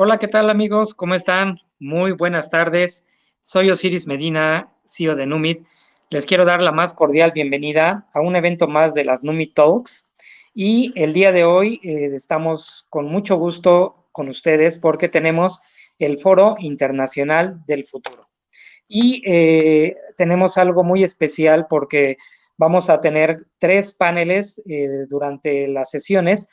Hola, ¿qué tal amigos? ¿Cómo están? Muy buenas tardes. Soy Osiris Medina, CEO de Numid. Les quiero dar la más cordial bienvenida a un evento más de las Numid Talks. Y el día de hoy estamos con mucho gusto con ustedes porque tenemos el Foro Internacional del Futuro. Y tenemos algo muy especial porque vamos a tener 3 paneles durante las sesiones.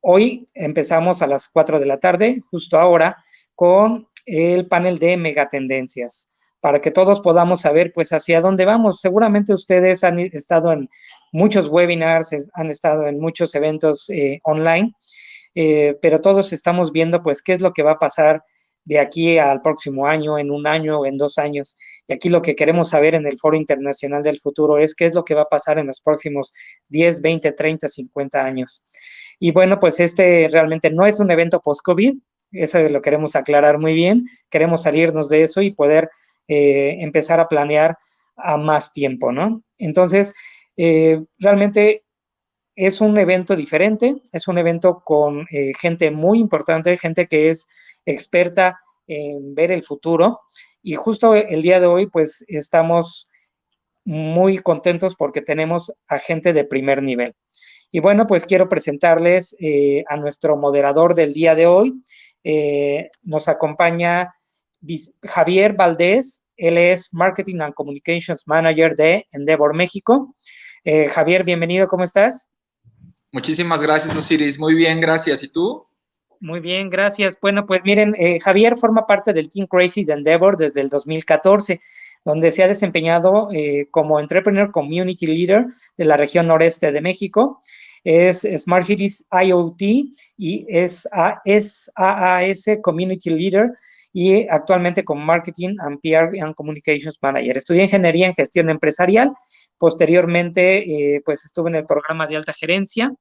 Hoy empezamos a las 4 de la tarde, justo ahora, con el panel de megatendencias, para que todos podamos saber pues hacia dónde vamos. Seguramente ustedes han estado en muchos webinars, han estado en muchos eventos online, pero todos estamos viendo pues qué es lo que va a pasar de aquí al próximo año, en un año o en 2 años. Y aquí lo que queremos saber en el Foro Internacional del Futuro es qué es lo que va a pasar en los próximos 10, 20, 30, 50 años. Y bueno, pues este realmente no es un evento post-COVID, eso lo queremos aclarar muy bien, queremos salirnos de eso y poder empezar a planear a más tiempo, ¿no? Entonces, realmente es un evento diferente, es un evento con gente muy importante, gente que es experta en ver el futuro. Y justo el día de hoy, pues estamos muy contentos porque tenemos a gente de primer nivel. Y bueno, pues quiero presentarles a nuestro moderador del día de hoy. Nos acompaña Javier Valdés, él es Marketing and Communications Manager de Endeavor México. Javier, bienvenido, ¿cómo estás? Muchísimas gracias, Osiris. Muy bien, gracias. ¿Y tú? Muy bien, gracias. Bueno, pues miren, Javier forma parte del Team Crazy de Endeavor desde el 2014, donde se ha desempeñado como Entrepreneur Community Leader de la región noreste de México. Es Smart Cities IoT y es AAS Community Leader y actualmente como Marketing and PR and Communications Manager. Estudié Ingeniería en Gestión Empresarial. Posteriormente, pues estuve en el programa de alta gerencia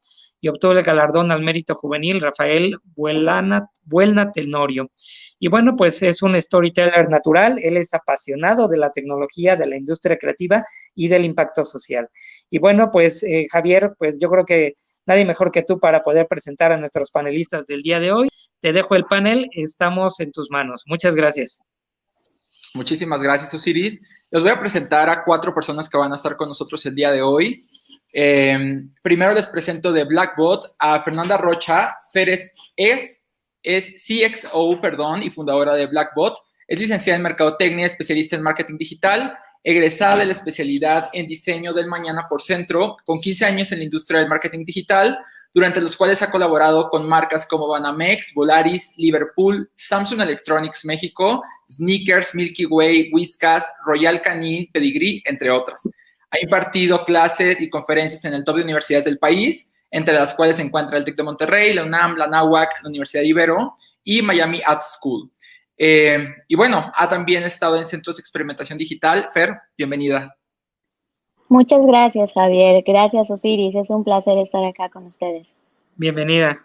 y obtuvo el galardón al mérito juvenil Rafael Buelna Tenorio. Y bueno, pues es un storyteller natural, él es apasionado de la tecnología, de la industria creativa y del impacto social. Y bueno, pues Javier, pues yo creo que nadie mejor que tú para poder presentar a nuestros panelistas del día de hoy. Te dejo el panel, estamos en tus manos. Muchas gracias. Muchísimas gracias, Osiris. Los voy a presentar a 4 personas que van a estar con nosotros el día de hoy. Primero les presento de Blackbot a Fernanda Rocha. Fer es CXO, y fundadora de Blackbot. Es licenciada en Mercadotecnia, especialista en marketing digital, egresada de la especialidad en diseño del mañana por Centro, con 15 años en la industria del marketing digital, durante los cuales ha colaborado con marcas como Banamex, Volaris, Liverpool, Samsung Electronics México, Snickers, Milky Way, Whiskas, Royal Canin, Pedigree, entre otras. Ha impartido clases y conferencias en el top de universidades del país, entre las cuales se encuentra el TEC de Monterrey, la UNAM, la NAWAC, la Universidad de Ibero y Miami Ad School. Y bueno, ha también estado en centros de experimentación digital. Fer, bienvenida. Muchas gracias, Javier. Gracias, Osiris. Es un placer estar acá con ustedes. Bienvenida.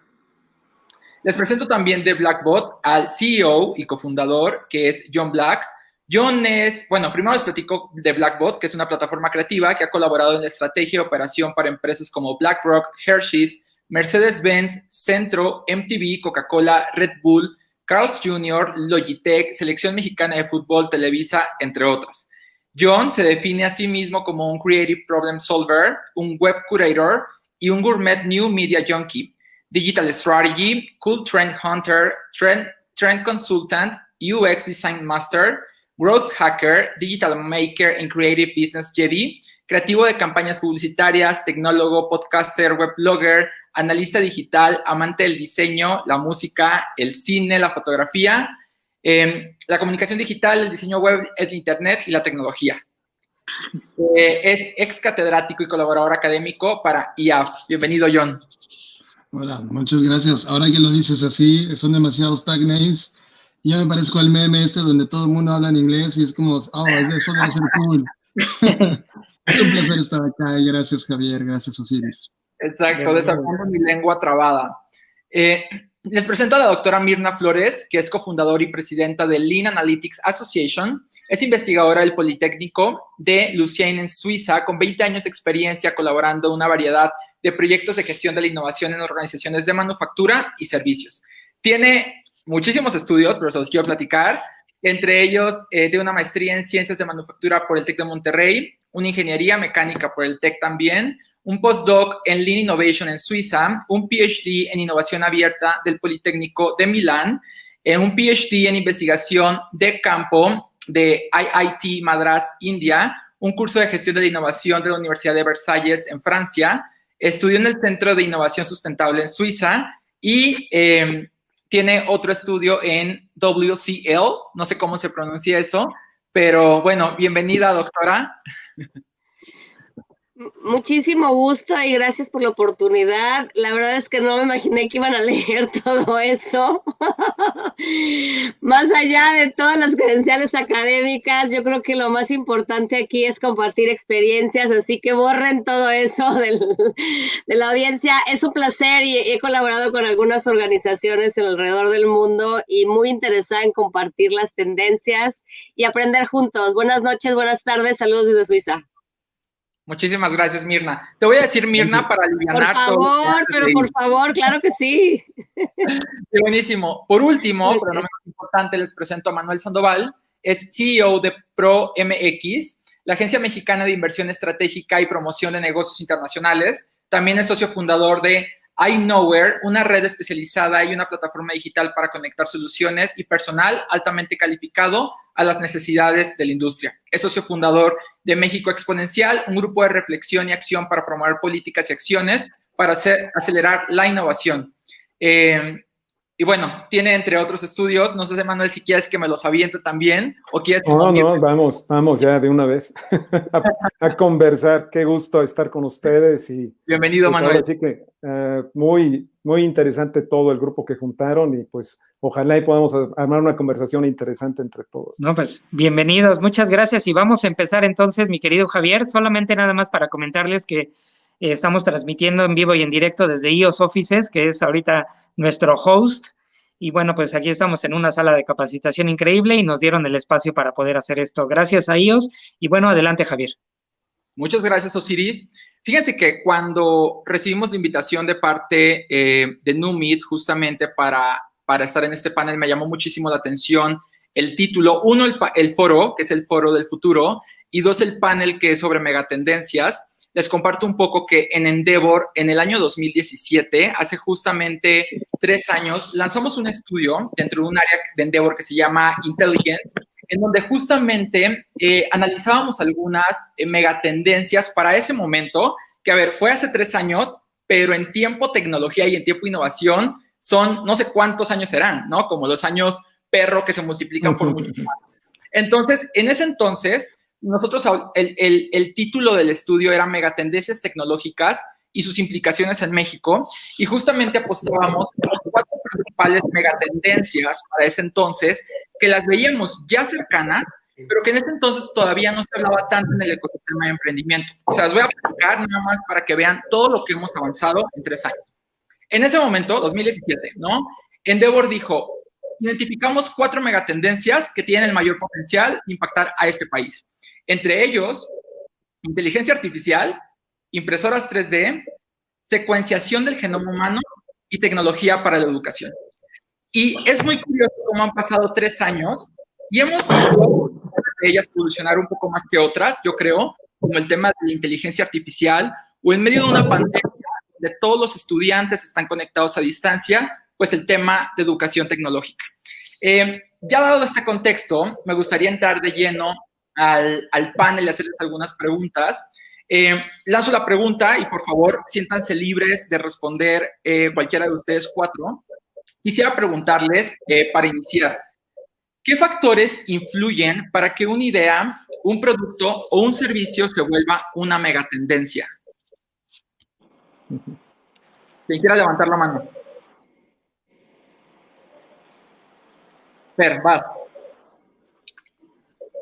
Les presento también de Blackbot al CEO y cofundador, que es John Black. John es, bueno, primero les platico de Blackbot, que es una plataforma creativa que ha colaborado en la estrategia y operación para empresas como BlackRock, Hershey's, Mercedes-Benz, Centro, MTV, Coca-Cola, Red Bull, Carl's Jr., Logitech, Selección Mexicana de Fútbol, Televisa, entre otras. John se define a sí mismo como un Creative Problem Solver, un Web Curator y un Gourmet New Media Junkie. Digital Strategy, Cool Trend Hunter, Trend Consultant, UX Design Master, Growth Hacker, Digital Maker and Creative Business Jedi, creativo de campañas publicitarias, tecnólogo, podcaster, webblogger, analista digital, amante del diseño, la música, el cine, la fotografía, la comunicación digital, el diseño web, el internet y la tecnología. Es ex catedrático y colaborador académico para IAF. Bienvenido, John. Hola, muchas gracias. Ahora que lo dices así, son demasiados tag names. Yo me parezco al meme donde todo el mundo habla en inglés y es como, es de eso debe ser cool. Es un placer estar acá y gracias, Javier. Gracias, Osiris. Exacto, desarrollando mi lengua trabada. Les presento a la doctora Mirna Flores, que es cofundadora y presidenta de Lean Analytics Association. Es investigadora del Politécnico de Lucerne en Suiza, con 20 años de experiencia colaborando en una variedad de proyectos de gestión de la innovación en organizaciones de manufactura y servicios. Tiene muchísimos estudios, pero se los quiero platicar. Entre ellos, tiene una maestría en Ciencias de Manufactura por el TEC de Monterrey, una ingeniería mecánica por el TEC también, un postdoc en Lean Innovation en Suiza, un PhD en Innovación Abierta del Politécnico de Milán, un PhD en Investigación de Campo de IIT Madras, India, un curso de Gestión de la Innovación de la Universidad de Versalles en Francia, estudió en el Centro de Innovación Sustentable en Suiza y tiene otro estudio en WCL, no sé cómo se pronuncia eso, pero bueno, bienvenida, doctora. Muchísimo gusto y gracias por la oportunidad. La verdad es que no me imaginé que iban a leer todo eso. Más allá de todas las credenciales académicas, yo creo que lo más importante aquí es compartir experiencias, así que borren todo eso de la audiencia. Es un placer y he colaborado con algunas organizaciones alrededor del mundo y muy interesada en compartir las tendencias y aprender juntos. Buenas noches, buenas tardes, saludos desde Suiza. Muchísimas gracias, Mirna. Te voy a decir Mirna para alivianar todo. Por favor, pero por favor, claro que sí. Sí, buenísimo. Por último, pero no menos importante, les presento a Manuel Sandoval. Es CEO de ProMX, la agencia mexicana de inversión estratégica y promoción de negocios internacionales. También es socio fundador de iKnowhere, una red especializada y una plataforma digital para conectar soluciones y personal altamente calificado a las necesidades de la industria. Es socio fundador de México Exponencial, un grupo de reflexión y acción para promover políticas y acciones para acelerar la innovación. Y bueno, tiene entre otros estudios, no sé, Manuel, si quieres que me los aviente también o quieres... No, vamos ya de una vez a conversar. Qué gusto estar con ustedes. Bienvenido, Manuel. Así que muy, muy interesante todo el grupo que juntaron y pues ojalá y podamos armar una conversación interesante entre todos. No, pues bienvenidos, muchas gracias y vamos a empezar entonces, mi querido Javier, solamente nada más para comentarles que estamos transmitiendo en vivo y en directo desde IOS Offices, que es ahorita nuestro host. Y bueno, pues aquí estamos en una sala de capacitación increíble y nos dieron el espacio para poder hacer esto. Gracias a IOS. Y bueno, adelante, Javier. Muchas gracias, Osiris. Fíjense que cuando recibimos la invitación de parte de NUMID justamente para estar en este panel, me llamó muchísimo la atención el título. Uno, el foro, que es el foro del futuro, y dos, el panel que es sobre megatendencias. Les comparto un poco que en Endeavor, en el año 2017, hace justamente 3 años, lanzamos un estudio dentro de un área de Endeavor que se llama Intelligence, en donde justamente analizábamos algunas megatendencias para ese momento, que a ver, fue hace 3 años, pero en tiempo tecnología y en tiempo innovación son no sé cuántos años serán, ¿no? Como los años perro que se multiplican por mucho más. Entonces, en ese entonces, nosotros, el título del estudio era Megatendencias Tecnológicas y sus implicaciones en México, y justamente apostábamos por 4 principales megatendencias para ese entonces, que las veíamos ya cercanas, pero que en ese entonces todavía no se hablaba tanto en el ecosistema de emprendimiento. O sea, las voy a platicar nada más para que vean todo lo que hemos avanzado en 3 años. En ese momento, 2017, ¿no? Endeavor dijo, identificamos 4 megatendencias que tienen el mayor potencial de impactar a este país. Entre ellos, inteligencia artificial, impresoras 3D, secuenciación del genoma humano y tecnología para la educación. Y es muy curioso cómo han pasado 3 años y hemos visto de ellas evolucionar un poco más que otras, yo creo, como el tema de la inteligencia artificial o en medio de una pandemia donde todos los estudiantes están conectados a distancia, pues el tema de educación tecnológica. Ya dado este contexto, me gustaría entrar de lleno al panel y hacerles algunas preguntas. Lanzo la pregunta y por favor siéntanse libres de responder cualquiera de ustedes 4. Quisiera preguntarles para iniciar, ¿qué factores influyen para que una idea, un producto o un servicio se vuelva una megatendencia? ¿Quién quiera levantar la mano? Fer, vas.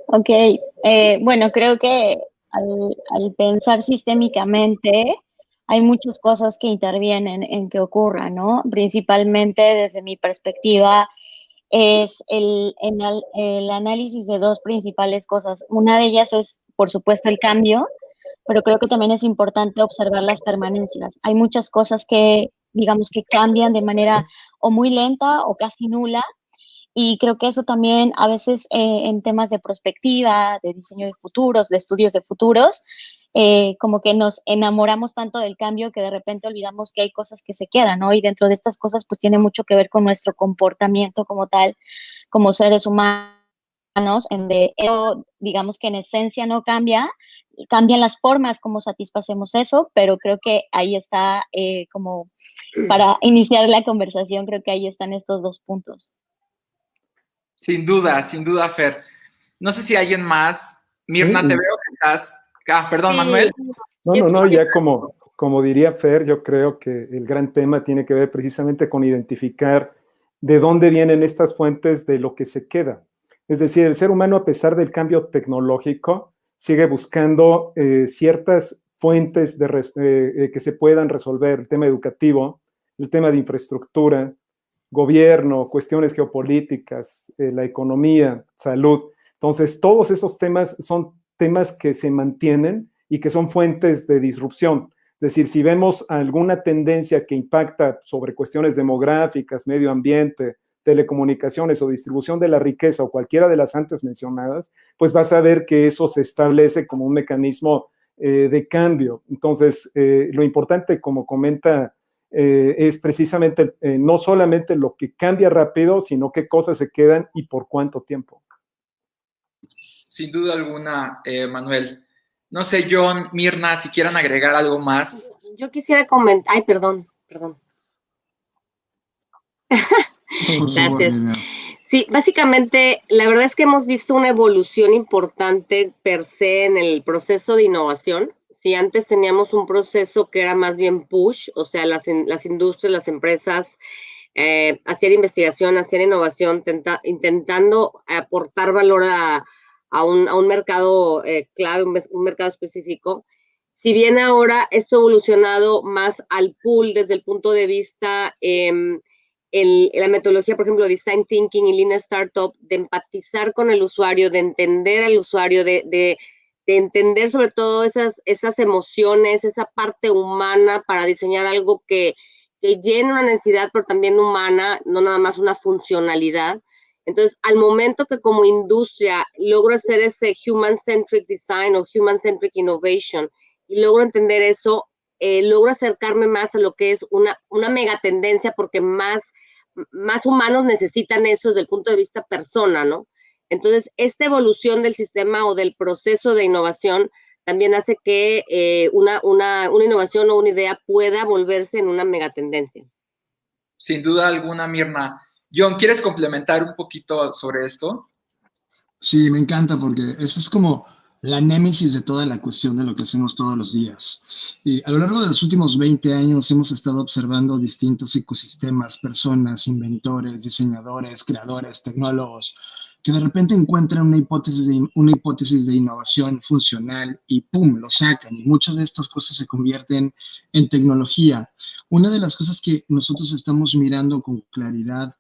Ok, bueno, creo que al pensar sistémicamente hay muchas cosas que intervienen en que ocurra, ¿no? Principalmente desde mi perspectiva es el análisis de 2 principales cosas. Una de ellas es, por supuesto, el cambio, pero creo que también es importante observar las permanencias. Hay muchas cosas que digamos que cambian de manera o muy lenta o casi nula. Y creo que eso también a veces en temas de prospectiva, de diseño de futuros, de estudios de futuros, como que nos enamoramos tanto del cambio que de repente olvidamos que hay cosas que se quedan, ¿no? Y dentro de estas cosas pues tiene mucho que ver con nuestro comportamiento como tal, como seres humanos, digamos que en esencia no cambia, cambian las formas como satisfacemos eso, pero creo que ahí está como para iniciar la conversación, creo que ahí están estos dos puntos. Sin duda, Fer. No sé si alguien más. Mirna, Sí, te veo que estás... perdón, Sí. Manuel. No, ya como diría Fer, yo creo que el gran tema tiene que ver precisamente con identificar de dónde vienen estas fuentes de lo que se queda. Es decir, el ser humano, a pesar del cambio tecnológico, sigue buscando ciertas fuentes que se puedan resolver: el tema educativo, el tema de infraestructura, gobierno, cuestiones geopolíticas, la economía, salud. Entonces, todos esos temas son temas que se mantienen y que son fuentes de disrupción. Es decir, si vemos alguna tendencia que impacta sobre cuestiones demográficas, medio ambiente, telecomunicaciones o distribución de la riqueza o cualquiera de las antes mencionadas, pues vas a ver que eso se establece como un mecanismo de cambio. Entonces, lo importante, como comenta, es precisamente no solamente lo que cambia rápido, sino qué cosas se quedan y por cuánto tiempo. Sin duda alguna, Manuel. No sé, John, Mirna, si quieran agregar algo más. Yo quisiera comentar, ay, perdón. Gracias. Sí, básicamente, la verdad es que hemos visto una evolución importante per se en el proceso de innovación. Si antes teníamos un proceso que era más bien push, o sea, las industrias, las empresas hacían investigación, hacían innovación, intentando aportar valor a un mercado clave, un mercado específico. Si bien ahora esto ha evolucionado más al pull desde el punto de vista la metodología, por ejemplo, Design Thinking y Lean Startup, de empatizar con el usuario, de entender al usuario, de entender sobre todo esas emociones, esa parte humana para diseñar algo que llene una necesidad, pero también humana, no nada más una funcionalidad. Entonces, al momento que como industria logro hacer ese human-centric design o human-centric innovation y logro entender eso, logro acercarme más a lo que es una megatendencia, porque más humanos necesitan eso desde el punto de vista persona, ¿no? Entonces, esta evolución del sistema o del proceso de innovación también hace que una innovación o una idea pueda volverse en una megatendencia. Sin duda alguna, Mirna. John, ¿quieres complementar un poquito sobre esto? Sí, me encanta porque esa es como la némesis de toda la cuestión de lo que hacemos todos los días. Y a lo largo de los últimos 20 años hemos estado observando distintos ecosistemas, personas, inventores, diseñadores, creadores, tecnólogos, que de repente encuentran una hipótesis de innovación funcional y ¡pum!, lo sacan. Y muchas de estas cosas se convierten en tecnología. Una de las cosas que nosotros estamos mirando con claridad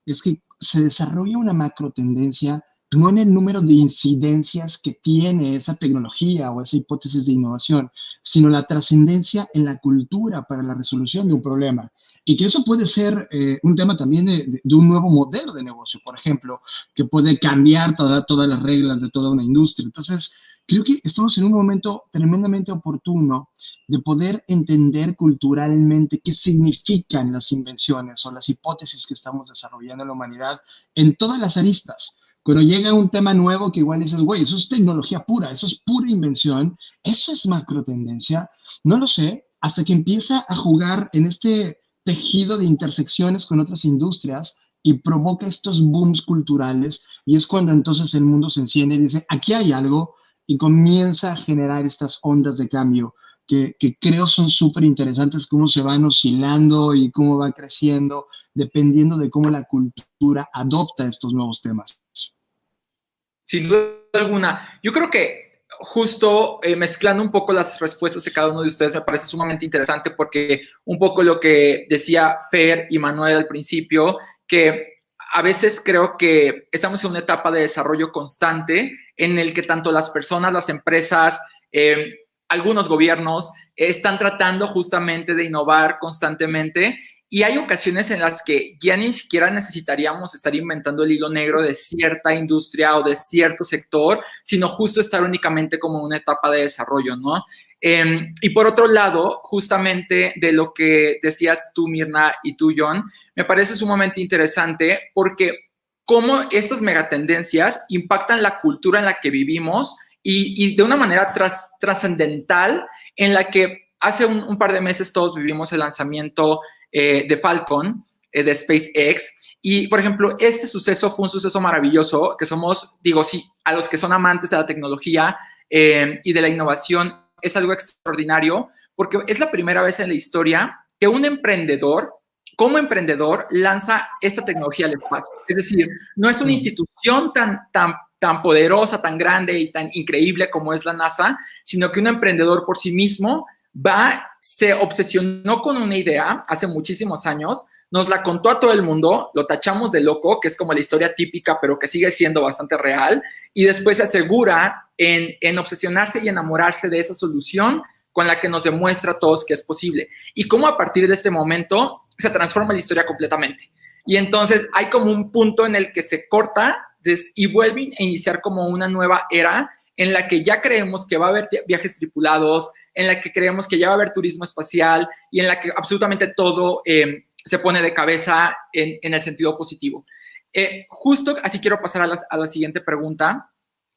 es que se desarrolla una macro tendencia no en el número de incidencias que tiene esa tecnología o esa hipótesis de innovación, sino la trascendencia en la cultura para la resolución de un problema. Y que eso puede ser un tema también de un nuevo modelo de negocio, por ejemplo, que puede cambiar todas las reglas de toda una industria. Entonces, creo que estamos en un momento tremendamente oportuno de poder entender culturalmente qué significan las invenciones o las hipótesis que estamos desarrollando en la humanidad en todas las aristas. Cuando llega un tema nuevo que igual dices, güey, eso es tecnología pura, eso es pura invención, eso es macro tendencia, no lo sé, hasta que empieza a jugar en este tejido de intersecciones con otras industrias y provoca estos booms culturales, y es cuando entonces el mundo se enciende y dice, aquí hay algo, y comienza a generar estas ondas de cambio que creo son súper interesantes, cómo se van oscilando y cómo va creciendo, dependiendo de cómo la cultura adopta estos nuevos temas. Sin duda alguna. Yo creo que justo mezclando un poco las respuestas de cada uno de ustedes me parece sumamente interesante, porque un poco lo que decía Fer y Manuel al principio, que a veces creo que estamos en una etapa de desarrollo constante en el que tanto las personas, las empresas, algunos gobiernos están tratando justamente de innovar constantemente y hay ocasiones en las que ya ni siquiera necesitaríamos estar inventando el hilo negro de cierta industria o de cierto sector, sino justo estar únicamente como en una etapa de desarrollo, ¿no? Y por otro lado, justamente de lo que decías tú, Mirna, y tú, John, me parece sumamente interesante porque cómo estas megatendencias impactan la cultura en la que vivimos y de una manera trascendental en la que hace un par de meses todos vivimos el lanzamiento de Falcon, de SpaceX, y por ejemplo, este suceso fue un suceso maravilloso, que somos, digo, sí, a los que son amantes de la tecnología y de la innovación, es algo extraordinario, porque es la primera vez en la historia que un emprendedor, como emprendedor, lanza esta tecnología al espacio. Es decir, no es una institución tan poderosa, tan grande y tan increíble como es la NASA, sino que un emprendedor por sí mismo se obsesionó con una idea hace muchísimos años, nos la contó a todo el mundo, lo tachamos de loco, que es como la historia típica, pero que sigue siendo bastante real, y después se asegura en obsesionarse y enamorarse de esa solución con la que nos demuestra a todos que es posible. Y cómo a partir de este momento se transforma la historia completamente. Y entonces hay como un punto en el que se corta y vuelve a iniciar como una nueva era en la que ya creemos que va a haber viajes tripulados, en la que creemos que ya va a haber turismo espacial y en la que absolutamente todo se pone de cabeza en el sentido positivo. Justo así quiero pasar a la siguiente pregunta.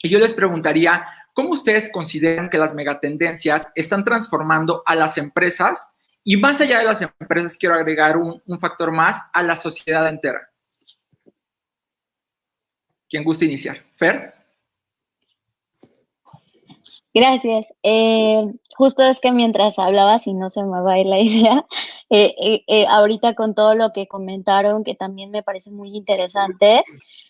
Y yo les preguntaría, ¿cómo ustedes consideran que las megatendencias están transformando a las empresas? Y más allá de las empresas, quiero agregar un factor más, a la sociedad entera. ¿Quién gusta iniciar? ¿Fer? Gracias. Justo es que mientras hablabas y no se me va a ir la idea, ahorita con todo lo que comentaron, que también me parece muy interesante,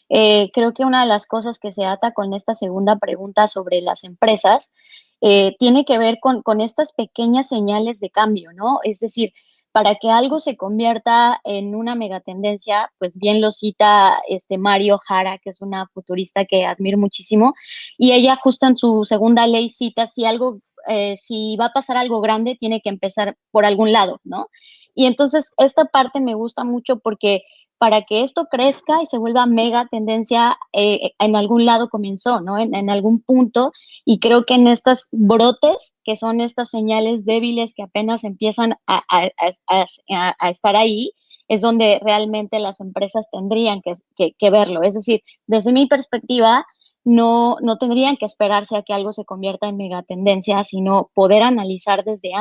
creo que una de las cosas que se ata con esta segunda pregunta sobre las empresas tiene que ver con estas pequeñas señales de cambio, ¿no? Es decir, para que algo se convierta en una megatendencia, pues bien lo cita Mario Jara, que es una futurista que admiro muchísimo, y ella justo en su segunda ley cita, si va a pasar algo grande, tiene que empezar por algún lado, ¿no? Y entonces esta parte me gusta mucho porque para que esto crezca y se vuelva mega tendencia, en algún lado comenzó, ¿no? En algún punto, y creo que en estos brotes, que son estas señales débiles que apenas empiezan a estar ahí, es donde realmente las empresas tendrían que verlo. Es decir, desde mi perspectiva, no tendrían que esperarse a que algo se convierta en megatendencia, sino poder analizar desde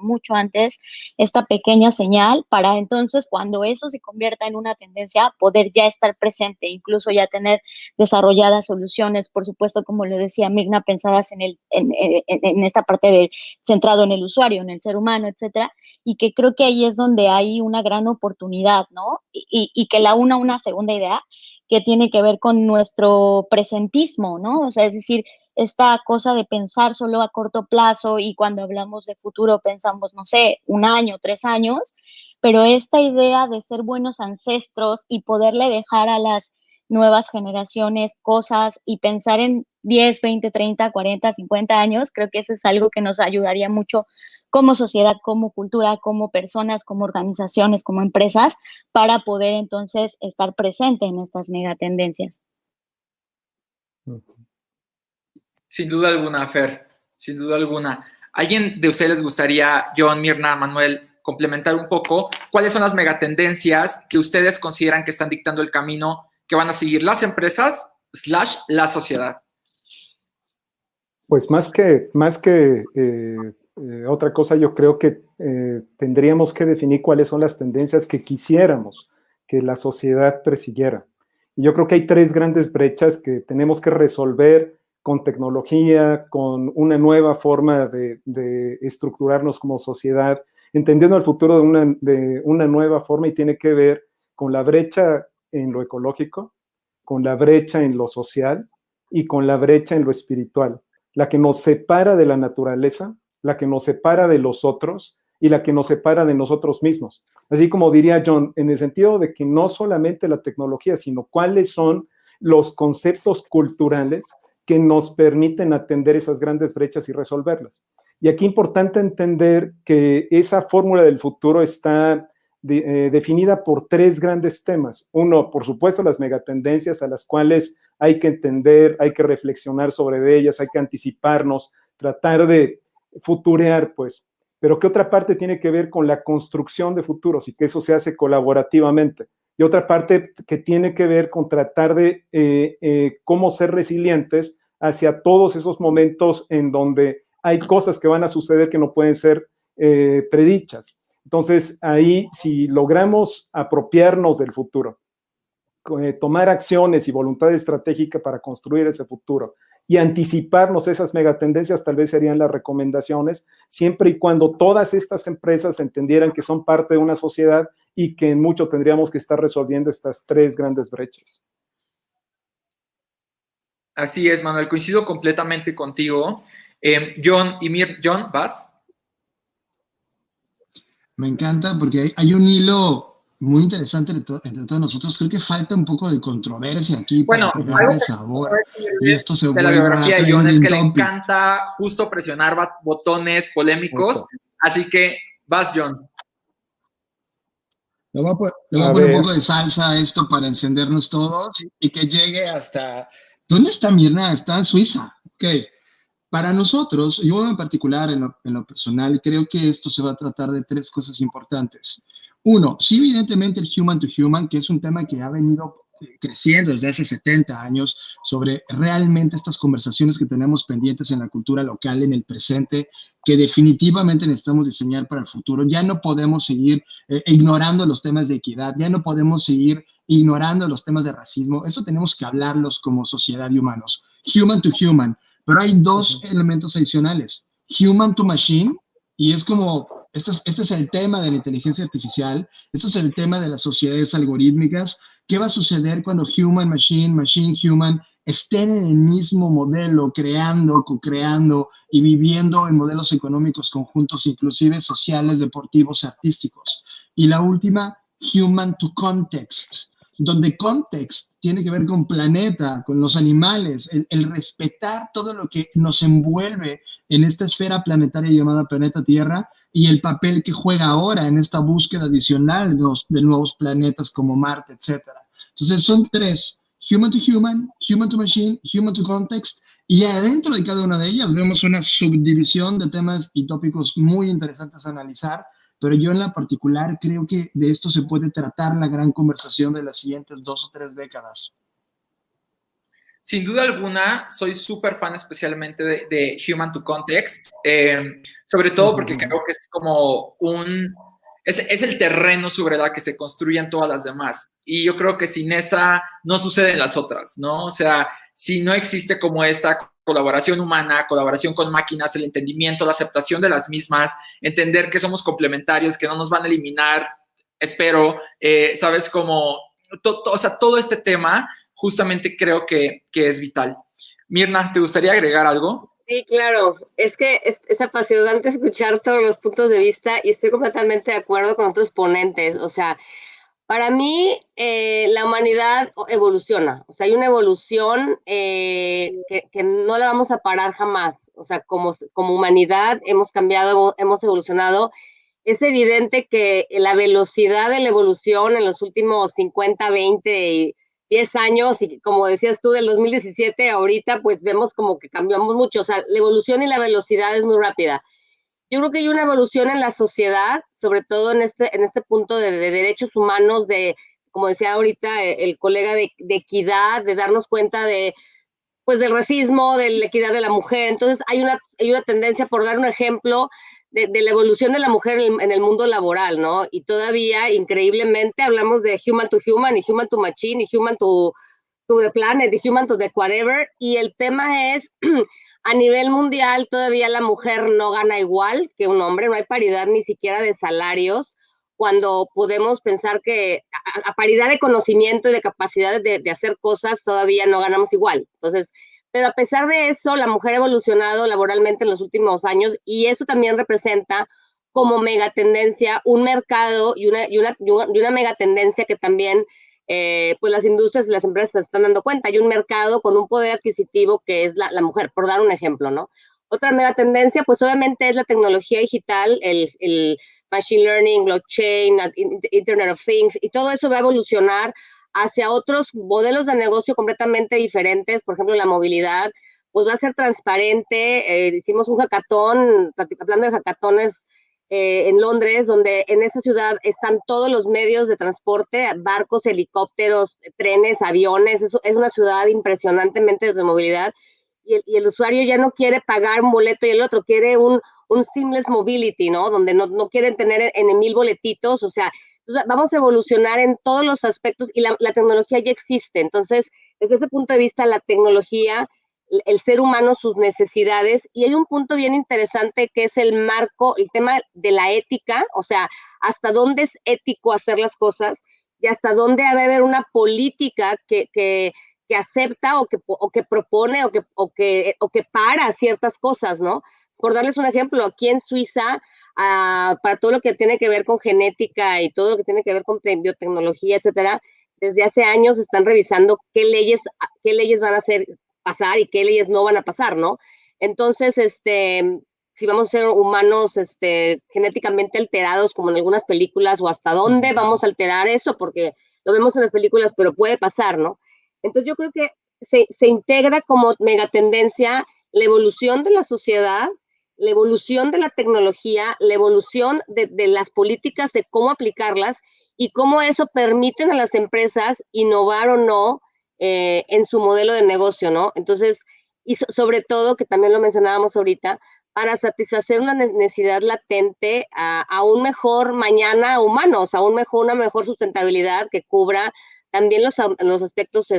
mucho antes, esta pequeña señal para entonces cuando eso se convierta en una tendencia, poder ya estar presente, incluso ya tener desarrolladas soluciones, por supuesto, como lo decía Mirna, pensadas en esta parte centrado en el usuario, en el ser humano, etcétera, y que creo que ahí es donde hay una gran oportunidad, ¿no? Y que una segunda idea, que tiene que ver con nuestro presentismo, ¿no? O sea, es decir, esta cosa de pensar solo a corto plazo y cuando hablamos de futuro pensamos, no sé, 1 año, 3 años, pero esta idea de ser buenos ancestros y poderle dejar a las nuevas generaciones cosas y pensar en 10, 20, 30, 40, 50 años, creo que eso es algo que nos ayudaría mucho como sociedad, como cultura, como personas, como organizaciones, como empresas, para poder entonces estar presente en estas megatendencias. Sin duda alguna, Fer, sin duda alguna. ¿Alguien de ustedes les gustaría, John, Mirna, Manuel, complementar un poco cuáles son las megatendencias que ustedes consideran que están dictando el camino que van a seguir las empresas / la sociedad? Pues más que otra cosa, yo creo que tendríamos que definir cuáles son las tendencias que quisiéramos que la sociedad persiguiera. Y yo creo que hay 3 grandes brechas que tenemos que resolver con tecnología, con una nueva forma de estructurarnos como sociedad, entendiendo el futuro de una nueva forma, y tiene que ver con la brecha en lo ecológico, con la brecha en lo social y con la brecha en lo espiritual, la que nos separa de la naturaleza, la que nos separa de los otros y la que nos separa de nosotros mismos. Así como diría John, en el sentido de que no solamente la tecnología, sino cuáles son los conceptos culturales que nos permiten atender esas grandes brechas y resolverlas. Y aquí es importante entender que esa fórmula del futuro está definida por 3 grandes temas. Uno, por supuesto, las megatendencias a las cuales hay que entender, hay que reflexionar sobre ellas, hay que anticiparnos, tratar de futurear, pues. Pero que otra parte tiene que ver con la construcción de futuros y que eso se hace colaborativamente. Y otra parte que tiene que ver con tratar de cómo ser resilientes hacia todos esos momentos en donde hay cosas que van a suceder que no pueden ser predichas. Entonces, ahí, si logramos apropiarnos del futuro, tomar acciones y voluntad estratégica para construir ese futuro y anticiparnos esas megatendencias, tal vez serían las recomendaciones, siempre y cuando todas estas empresas entendieran que son parte de una sociedad y que en mucho tendríamos que estar resolviendo estas 3 grandes brechas. Así es, Manuel, coincido completamente contigo. John, ¿vas? Me encanta porque hay un hilo muy interesante entre todos nosotros. Creo que falta un poco de controversia aquí Bueno, para pegarle sabor. Y esto se de la vuelve biografía una de John es que le trending topic. encanta justo presionar botones polémicos. Así que vas, John. Le voy a poner un poco de salsa a esto para encendernos todos y que llegue hasta... ¿Dónde está Mirna? Está en Suiza. Ok. Para nosotros, yo en particular, en lo personal, creo que esto se va a tratar de 3 cosas importantes. Uno, sí, evidentemente el human to human, que es un tema que ha venido creciendo desde hace 70 años sobre realmente estas conversaciones que tenemos pendientes en la cultura local, en el presente, que definitivamente necesitamos diseñar para el futuro. Ya no podemos seguir ignorando los temas de equidad, ya no podemos seguir ignorando los temas de racismo. Eso tenemos que hablarlos como sociedad y humanos. Human to human. Pero hay 2 elementos adicionales, human to machine, y es como, este es el tema de la inteligencia artificial, este es el tema de las sociedades algorítmicas. ¿Qué va a suceder cuando human, machine, machine, human estén en el mismo modelo, creando, co-creando y viviendo en modelos económicos conjuntos, inclusive sociales, deportivos, artísticos? Y la última, human to context, donde context tiene que ver con planeta, con los animales, el respetar todo lo que nos envuelve en esta esfera planetaria llamada planeta Tierra y el papel que juega ahora en esta búsqueda adicional de nuevos planetas como Marte, etc. Entonces son 3, human to machine, human to context, y adentro de cada una de ellas vemos una subdivisión de temas y tópicos muy interesantes a analizar. Pero yo en la particular creo que de esto se puede tratar la gran conversación de las siguientes 2 o 3 décadas. Sin duda alguna, soy súper fan especialmente de Human to Context, sobre todo porque creo que es como es el terreno sobre el que se construyen todas las demás. Y yo creo que sin esa no suceden las otras, ¿no? O sea, si no existe como esta colaboración humana, colaboración con máquinas, el entendimiento, la aceptación de las mismas, entender que somos complementarios, que no nos van a eliminar, espero, ¿sabes? Como, o sea, todo este tema justamente creo que es vital. Mirna, ¿te gustaría agregar algo? Sí, claro. Es que es apasionante escuchar todos los puntos de vista y estoy completamente de acuerdo con otros ponentes. O sea, para mí, la humanidad evoluciona, o sea, hay una evolución que no la vamos a parar jamás, o sea, como humanidad hemos cambiado, hemos evolucionado. Es evidente que la velocidad de la evolución en los últimos 50, 20 y 10 años, y como decías tú, del 2017 ahorita, pues vemos como que cambiamos mucho, o sea, la evolución y la velocidad es muy rápida. Yo creo que hay una evolución en la sociedad, sobre todo en este punto de derechos humanos, de, como decía ahorita el colega, de equidad, de darnos cuenta pues del racismo, de la equidad de la mujer. Entonces hay una tendencia, por dar un ejemplo, de la evolución de la mujer en el mundo laboral, ¿no? Y todavía, increíblemente, hablamos de human to human, y human to machine, y human to the planet, y human to the whatever, y el tema es... A nivel mundial, todavía la mujer no gana igual que un hombre, no hay paridad ni siquiera de salarios, cuando podemos pensar que a paridad de conocimiento y de capacidad de hacer cosas, todavía no ganamos igual. Entonces, pero a pesar de eso, la mujer ha evolucionado laboralmente en los últimos años y eso también representa como megatendencia un mercado y una megatendencia que también pues las industrias y las empresas se están dando cuenta. Hay un mercado con un poder adquisitivo que es la mujer, por dar un ejemplo, ¿no? Otra mega tendencia, pues obviamente es la tecnología digital, el machine learning, blockchain, Internet of Things, y todo eso va a evolucionar hacia otros modelos de negocio completamente diferentes. Por ejemplo, la movilidad, pues va a ser transparente. Hicimos un hackathon, hablando de hackatones, en Londres, donde en esa ciudad están todos los medios de transporte, barcos, helicópteros, trenes, aviones. Es una ciudad impresionantemente de movilidad, y el usuario ya no quiere pagar un boleto y el otro quiere un seamless mobility, ¿no? Donde no quieren tener en 1000 boletitos. O sea, vamos a evolucionar en todos los aspectos, y la tecnología ya existe. Entonces, desde ese punto de vista, la tecnología, el ser humano, sus necesidades, y hay un punto bien interesante que es el marco, el tema de la ética, o sea, hasta dónde es ético hacer las cosas y hasta dónde debe haber una política que acepta o que propone o que para ciertas cosas, ¿no? Por darles un ejemplo, aquí en Suiza, para todo lo que tiene que ver con genética y todo lo que tiene que ver con biotecnología, etcétera, desde hace años están revisando qué leyes van a hacer pasar y qué leyes no van a pasar, ¿no? Entonces, si vamos a ser humanos genéticamente alterados, como en algunas películas, o hasta dónde vamos a alterar eso, porque lo vemos en las películas, pero puede pasar, ¿no? Entonces yo creo que se integra como megatendencia la evolución de la sociedad, la evolución de la tecnología, la evolución de las políticas, de cómo aplicarlas y cómo eso permiten a las empresas innovar o no en su modelo de negocio, ¿no? Entonces, y sobre todo, que también lo mencionábamos ahorita, para satisfacer una necesidad latente a un mejor mañana humano, o sea, una mejor sustentabilidad que cubra también los aspectos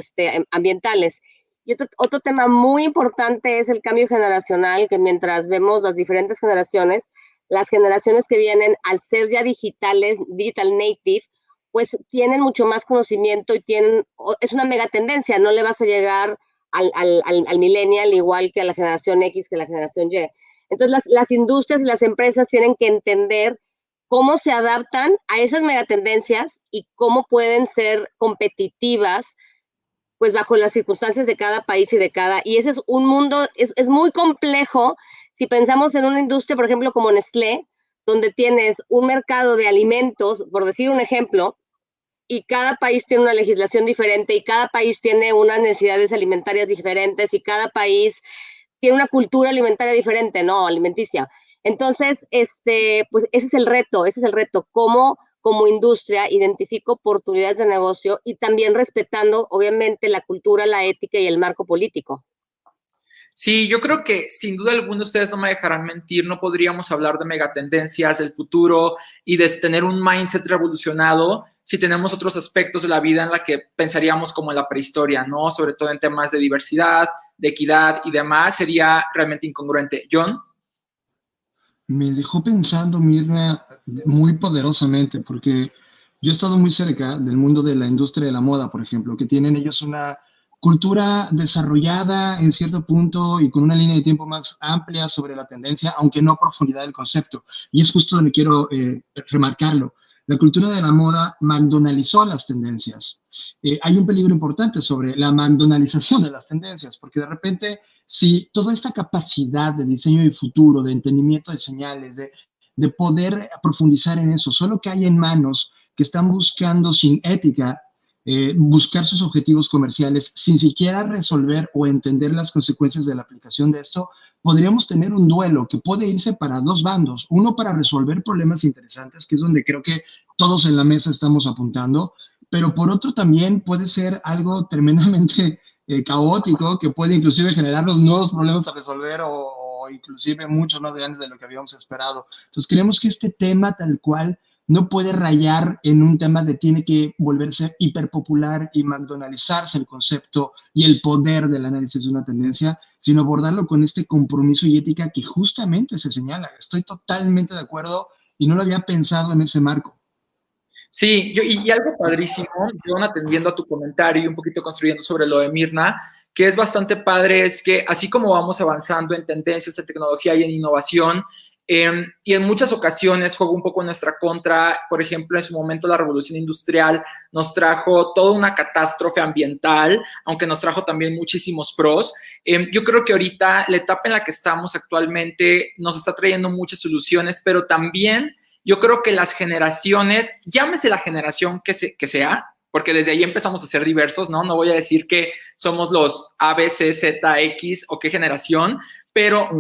ambientales. Y otro tema muy importante es el cambio generacional, que mientras vemos las diferentes generaciones, las generaciones que vienen, al ser ya digitales, digital native, pues tienen mucho más conocimiento y es una mega tendencia. No le vas a llegar al millennial igual que a la generación X, que a la generación Y. Entonces las industrias y las empresas tienen que entender cómo se adaptan a esas megatendencias y cómo pueden ser competitivas, pues bajo las circunstancias de cada país y ese es un mundo, es muy complejo. Si pensamos en una industria, por ejemplo, como Nestlé, donde tienes un mercado de alimentos, por decir un ejemplo, y cada país tiene una legislación diferente, y cada país tiene unas necesidades alimentarias diferentes, y cada país tiene una cultura alimentaria diferente, ¿no? Alimenticia. Entonces, pues ese es el reto, cómo como industria identifico oportunidades de negocio y también respetando, obviamente, la cultura, la ética y el marco político. Sí, yo creo que sin duda alguna, ustedes no me dejarán mentir, no podríamos hablar de megatendencias, del futuro y de tener un mindset revolucionado si tenemos otros aspectos de la vida en la que pensaríamos como en la prehistoria, ¿no? Sobre todo en temas de diversidad, de equidad y demás, sería realmente incongruente. John. Me dejó pensando, Mirna, muy poderosamente, porque yo he estado muy cerca del mundo de la industria de la moda, por ejemplo, que tienen ellos una cultura desarrollada en cierto punto y con una línea de tiempo más amplia sobre la tendencia, aunque no a profundidad del concepto. Y es justo donde quiero remarcarlo. La cultura de la moda McDonaldizó las tendencias. Hay un peligro importante sobre la McDonaldización de las tendencias, porque de repente, si toda esta capacidad de diseño de futuro, de entendimiento de señales, de poder profundizar en eso, solo que hay en manos que están buscando sin ética, buscar sus objetivos comerciales sin siquiera resolver o entender las consecuencias de la aplicación de esto, podríamos tener un duelo que puede irse para dos bandos. Uno para resolver problemas interesantes, que es donde creo que todos en la mesa estamos apuntando, pero por otro también puede ser algo tremendamente caótico, que puede inclusive generar los nuevos problemas a resolver o inclusive muchos más grandes de lo que habíamos esperado. Entonces creemos que este tema tal cual no puede rayar en un tema de tiene que volverse hiperpopular y McDonaldizarse el concepto y el poder del análisis de una tendencia, sino abordarlo con este compromiso y ética que justamente se señala. Estoy totalmente de acuerdo y no lo había pensado en ese marco. Sí, y algo padrísimo, John, atendiendo a tu comentario y un poquito construyendo sobre lo de Mirna, que es bastante padre, es que así como vamos avanzando en tendencias de tecnología y en innovación, y en muchas ocasiones juega un poco en nuestra contra. Por ejemplo, en su momento la revolución industrial nos trajo toda una catástrofe ambiental, aunque nos trajo también muchísimos pros. Yo creo que ahorita la etapa en la que estamos actualmente nos está trayendo muchas soluciones, pero también yo creo que las generaciones, llámese la generación que sea, porque desde ahí empezamos a ser diversos, ¿no? No voy a decir que somos los A, B, C, Z, X o qué generación, pero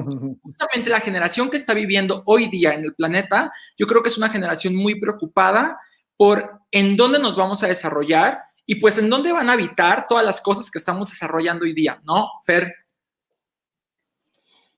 justamente la generación que está viviendo hoy día en el planeta, yo creo que es una generación muy preocupada por en dónde nos vamos a desarrollar y pues en dónde van a habitar todas las cosas que estamos desarrollando hoy día, ¿no, Fer?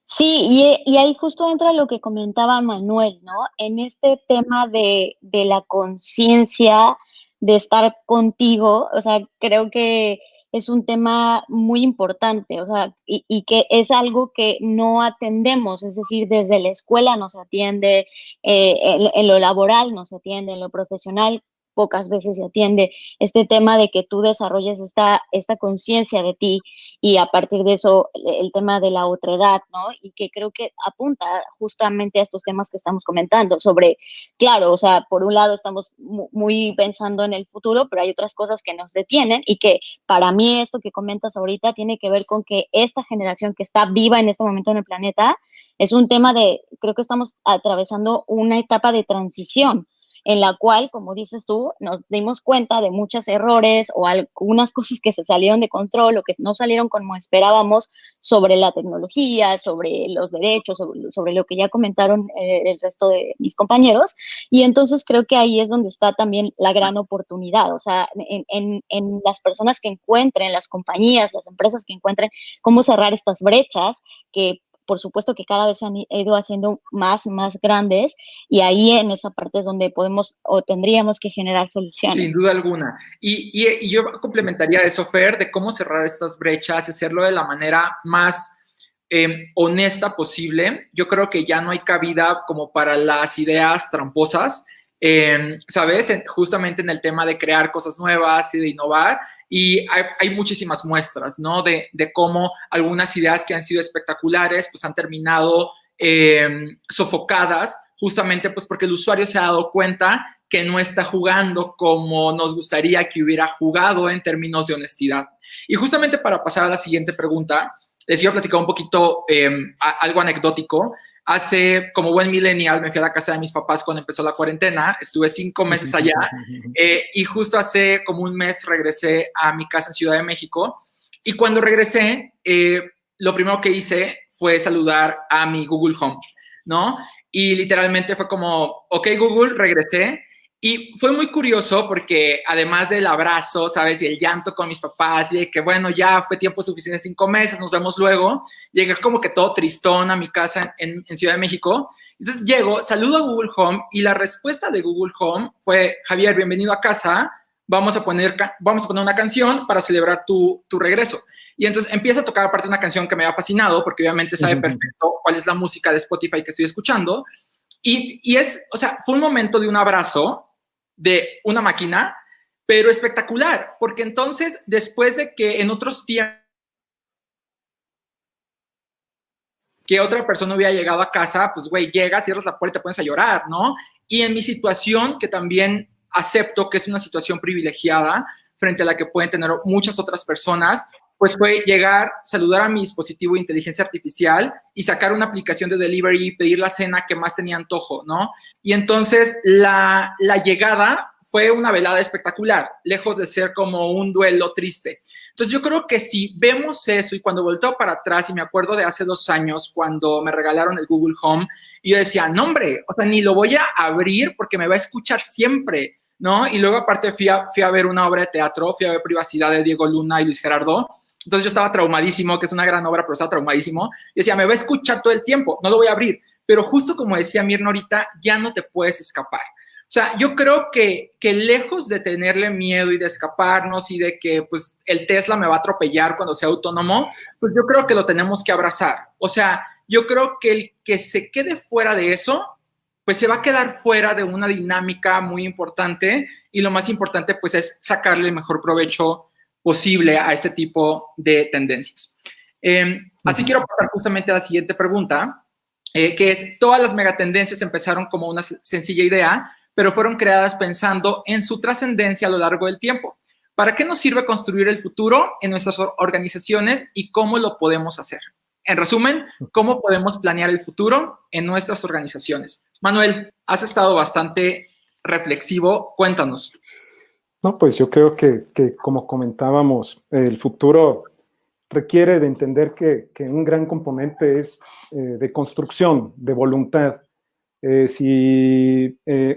Sí, y ahí justo entra lo que comentaba Manuel, ¿no? En este tema de la conciencia, de estar contigo, o sea, creo que es un tema muy importante, o sea, y que es algo que no atendemos, es decir, desde la escuela no se atiende, en lo laboral no se atiende, en lo profesional pocas veces se atiende este tema de que tú desarrolles esta conciencia de ti y a partir de eso el tema de la otredad, ¿no? Y que creo que apunta justamente a estos temas que estamos comentando sobre, claro, o sea, por un lado estamos muy pensando en el futuro, pero hay otras cosas que nos detienen y que para mí esto que comentas ahorita tiene que ver con que esta generación que está viva en este momento en el planeta es un tema de, creo que estamos atravesando una etapa de transición en la cual, como dices tú, nos dimos cuenta de muchos errores o algunas cosas que se salieron de control o que no salieron como esperábamos sobre la tecnología, sobre los derechos, sobre lo que ya comentaron el resto de mis compañeros. Y entonces creo que ahí es donde está también la gran oportunidad, o sea, en las personas que encuentren, las compañías, las empresas que encuentren cómo cerrar estas brechas que por supuesto que cada vez se han ido haciendo más grandes y ahí en esa parte es donde podemos o tendríamos que generar soluciones. Sin duda alguna. Y yo complementaría eso, Fer, de cómo cerrar estas brechas, hacerlo de la manera más honesta posible. Yo creo que ya no hay cabida como para las ideas tramposas, ¿sabes? Justamente en el tema de crear cosas nuevas y de innovar. Y hay muchísimas muestras, ¿no? De cómo algunas ideas que han sido espectaculares, pues han terminado sofocadas, justamente pues porque el usuario se ha dado cuenta que no está jugando como nos gustaría que hubiera jugado en términos de honestidad. Y justamente para pasar a la siguiente pregunta, les iba a platicar un poquito algo anecdótico. Hace, como buen millennial, me fui a la casa de mis papás cuando empezó la cuarentena. Estuve 5 meses allá y justo hace como un mes regresé a mi casa en Ciudad de México. Y cuando regresé, lo primero que hice fue saludar a mi Google Home, ¿no? Y literalmente fue como, ok, Google, regresé. Y fue muy curioso porque además del abrazo, ¿sabes? Y el llanto con mis papás y de que, bueno, ya fue tiempo suficiente, 5 meses, nos vemos luego. Llegué como que todo tristón a mi casa en Ciudad de México. Entonces llego, saludo a Google Home y la respuesta de Google Home fue, Javier, bienvenido a casa, vamos a poner una canción para celebrar tu regreso. Y entonces empieza a tocar aparte una canción que me ha fascinado porque obviamente sabe perfecto cuál es la música de Spotify que estoy escuchando. Y es, o sea, fue un momento de un abrazo de una máquina, pero espectacular, porque entonces, después de que en otros tiempos que otra persona hubiera llegado a casa, pues, güey, llegas, cierras la puerta y te pones a llorar, ¿no? Y en mi situación, que también acepto que es una situación privilegiada frente a la que pueden tener muchas otras personas, pues fue llegar, saludar a mi dispositivo de inteligencia artificial y sacar una aplicación de delivery y pedir la cena que más tenía antojo, ¿no? Y entonces la llegada fue una velada espectacular, lejos de ser como un duelo triste. Entonces yo creo que si vemos eso y cuando volteo para atrás y me acuerdo de hace 2 años cuando me regalaron el Google Home y yo decía, no hombre, o sea, ni lo voy a abrir porque me va a escuchar siempre, ¿no? Y luego aparte fui a ver una obra de teatro, fui a ver Privacidad de Diego Luna y Luis Gerardo. Entonces yo estaba traumadísimo, que es una gran obra, pero estaba traumadísimo. Y decía, me va a escuchar todo el tiempo, no lo voy a abrir. Pero justo como decía Mirna ahorita, ya no te puedes escapar. O sea, yo creo que lejos de tenerle miedo y de escaparnos y de que pues el Tesla me va a atropellar cuando sea autónomo, pues yo creo que lo tenemos que abrazar. O sea, yo creo que el que se quede fuera de eso, pues se va a quedar fuera de una dinámica muy importante y lo más importante pues es sacarle el mejor provecho posible a este tipo de tendencias. Así quiero pasar justamente a la siguiente pregunta. que es todas las megatendencias empezaron como una sencilla idea, pero fueron creadas pensando en su trascendencia a lo largo del tiempo. ¿Para qué nos sirve construir el futuro en nuestras organizaciones y cómo lo podemos hacer? En resumen, ¿cómo podemos planear el futuro en nuestras organizaciones? Manuel, has estado bastante reflexivo. Cuéntanos. No, pues yo creo que como comentábamos, el futuro requiere de entender que un gran componente es de construcción, de voluntad.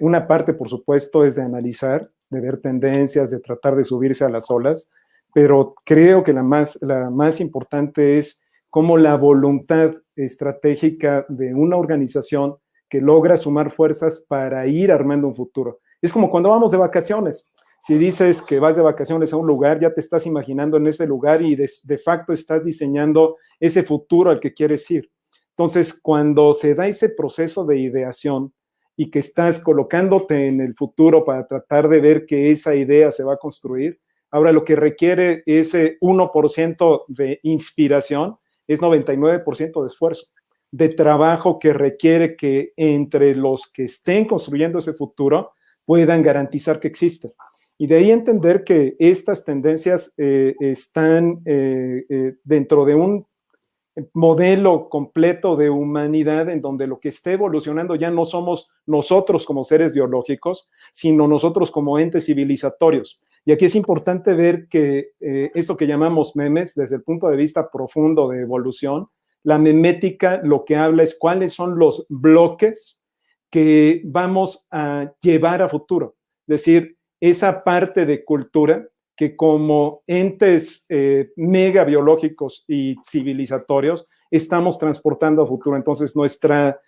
Una parte, por supuesto, es de analizar, de ver tendencias, de tratar de subirse a las olas, pero creo que la más importante es cómo la voluntad estratégica de una organización que logra sumar fuerzas para ir armando un futuro. Es como cuando vamos de vacaciones. Si dices que vas de vacaciones a un lugar, ya te estás imaginando en ese lugar y de facto estás diseñando ese futuro al que quieres ir. Entonces, cuando se da ese proceso de ideación y que estás colocándote en el futuro para tratar de ver que esa idea se va a construir, ahora lo que requiere ese 1% de inspiración es 99% de esfuerzo, de trabajo que requiere que entre los que estén construyendo ese futuro puedan garantizar que existe. Y de ahí entender que estas tendencias están dentro de un modelo completo de humanidad en donde lo que esté evolucionando ya no somos nosotros como seres biológicos, sino nosotros como entes civilizatorios. Y aquí es importante ver que eso que llamamos memes, desde el punto de vista profundo de evolución, la memética lo que habla es cuáles son los bloques que vamos a llevar a futuro. Es decir, esa parte de cultura que como entes mega biológicos y civilizatorios estamos transportando a futuro. Entonces, nuestra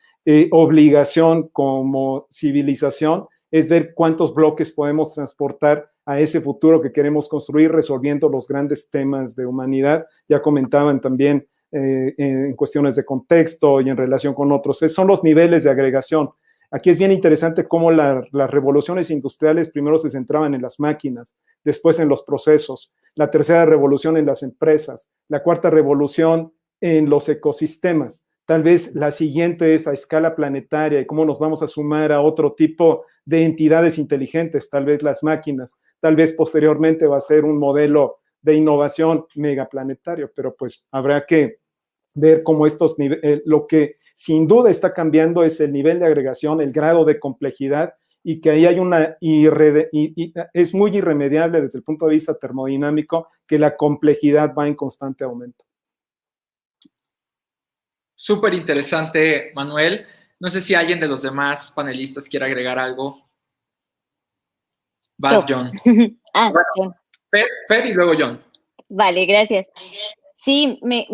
obligación como civilización es ver cuántos bloques podemos transportar a ese futuro que queremos construir, resolviendo los grandes temas de humanidad. Ya comentaban también en cuestiones de contexto y en relación con otros. Son los niveles de agregación. Aquí es bien interesante cómo las revoluciones industriales primero se centraban en las máquinas, después en los procesos, la tercera revolución en las empresas, la cuarta revolución en los ecosistemas. Tal vez la siguiente es a escala planetaria y cómo nos vamos a sumar a otro tipo de entidades inteligentes, tal vez las máquinas, tal vez posteriormente va a ser un modelo de innovación megaplanetario, pero pues habrá que ver cómo estos niveles, lo que sin duda está cambiando es el nivel de agregación, el grado de complejidad, y que ahí hay es muy irremediable desde el punto de vista termodinámico que la complejidad va en constante aumento. Súper interesante, Manuel. No sé si alguien de los demás panelistas quiere agregar algo. Vas, John. Bueno, John. Fer y luego John. Vale, gracias. Sí, me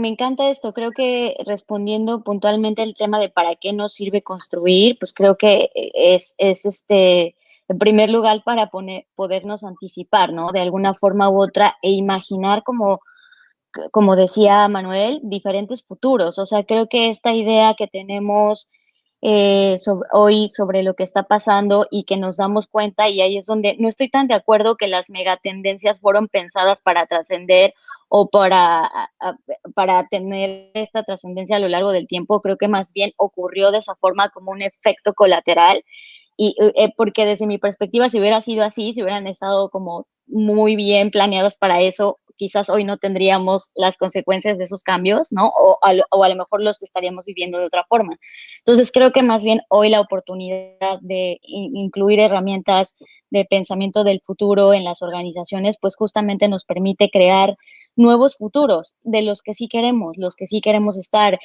encanta esto. Creo que respondiendo puntualmente el tema de para qué nos sirve construir, pues creo que es en primer lugar para podernos anticipar, ¿no? De alguna forma u otra e imaginar como decía Manuel, diferentes futuros. O sea, creo que esta idea que tenemos hoy sobre lo que está pasando y que nos damos cuenta, y ahí es donde no estoy tan de acuerdo que las megatendencias fueron pensadas para trascender o para tener esta trascendencia a lo largo del tiempo. Creo que más bien ocurrió de esa forma como un efecto colateral. Y porque desde mi perspectiva, si hubiera sido así, si hubieran estado como muy bien planeadas para eso, quizás hoy no tendríamos las consecuencias de esos cambios, ¿no? O a lo mejor los estaríamos viviendo de otra forma. Entonces, creo que más bien hoy la oportunidad de incluir herramientas de pensamiento del futuro en las organizaciones, pues justamente nos permite crear nuevos futuros de los que sí queremos estar,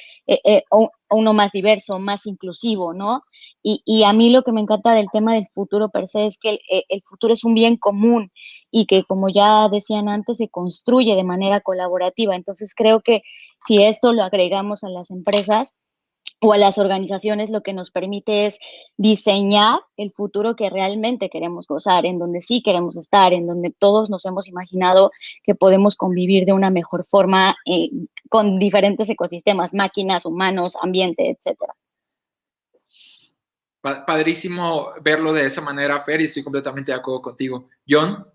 uno más diverso, más inclusivo, ¿no? Y a mí lo que me encanta del tema del futuro per se es que el futuro es un bien común y que, como ya decían antes, se construye de manera colaborativa. Entonces, creo que si esto lo agregamos a las empresas o a las organizaciones, lo que nos permite es diseñar el futuro que realmente queremos gozar, en donde sí queremos estar, en donde todos nos hemos imaginado que podemos convivir de una mejor forma con diferentes ecosistemas, máquinas, humanos, ambiente, etcétera. Padrísimo verlo de esa manera, Fer, y estoy completamente de acuerdo contigo. John.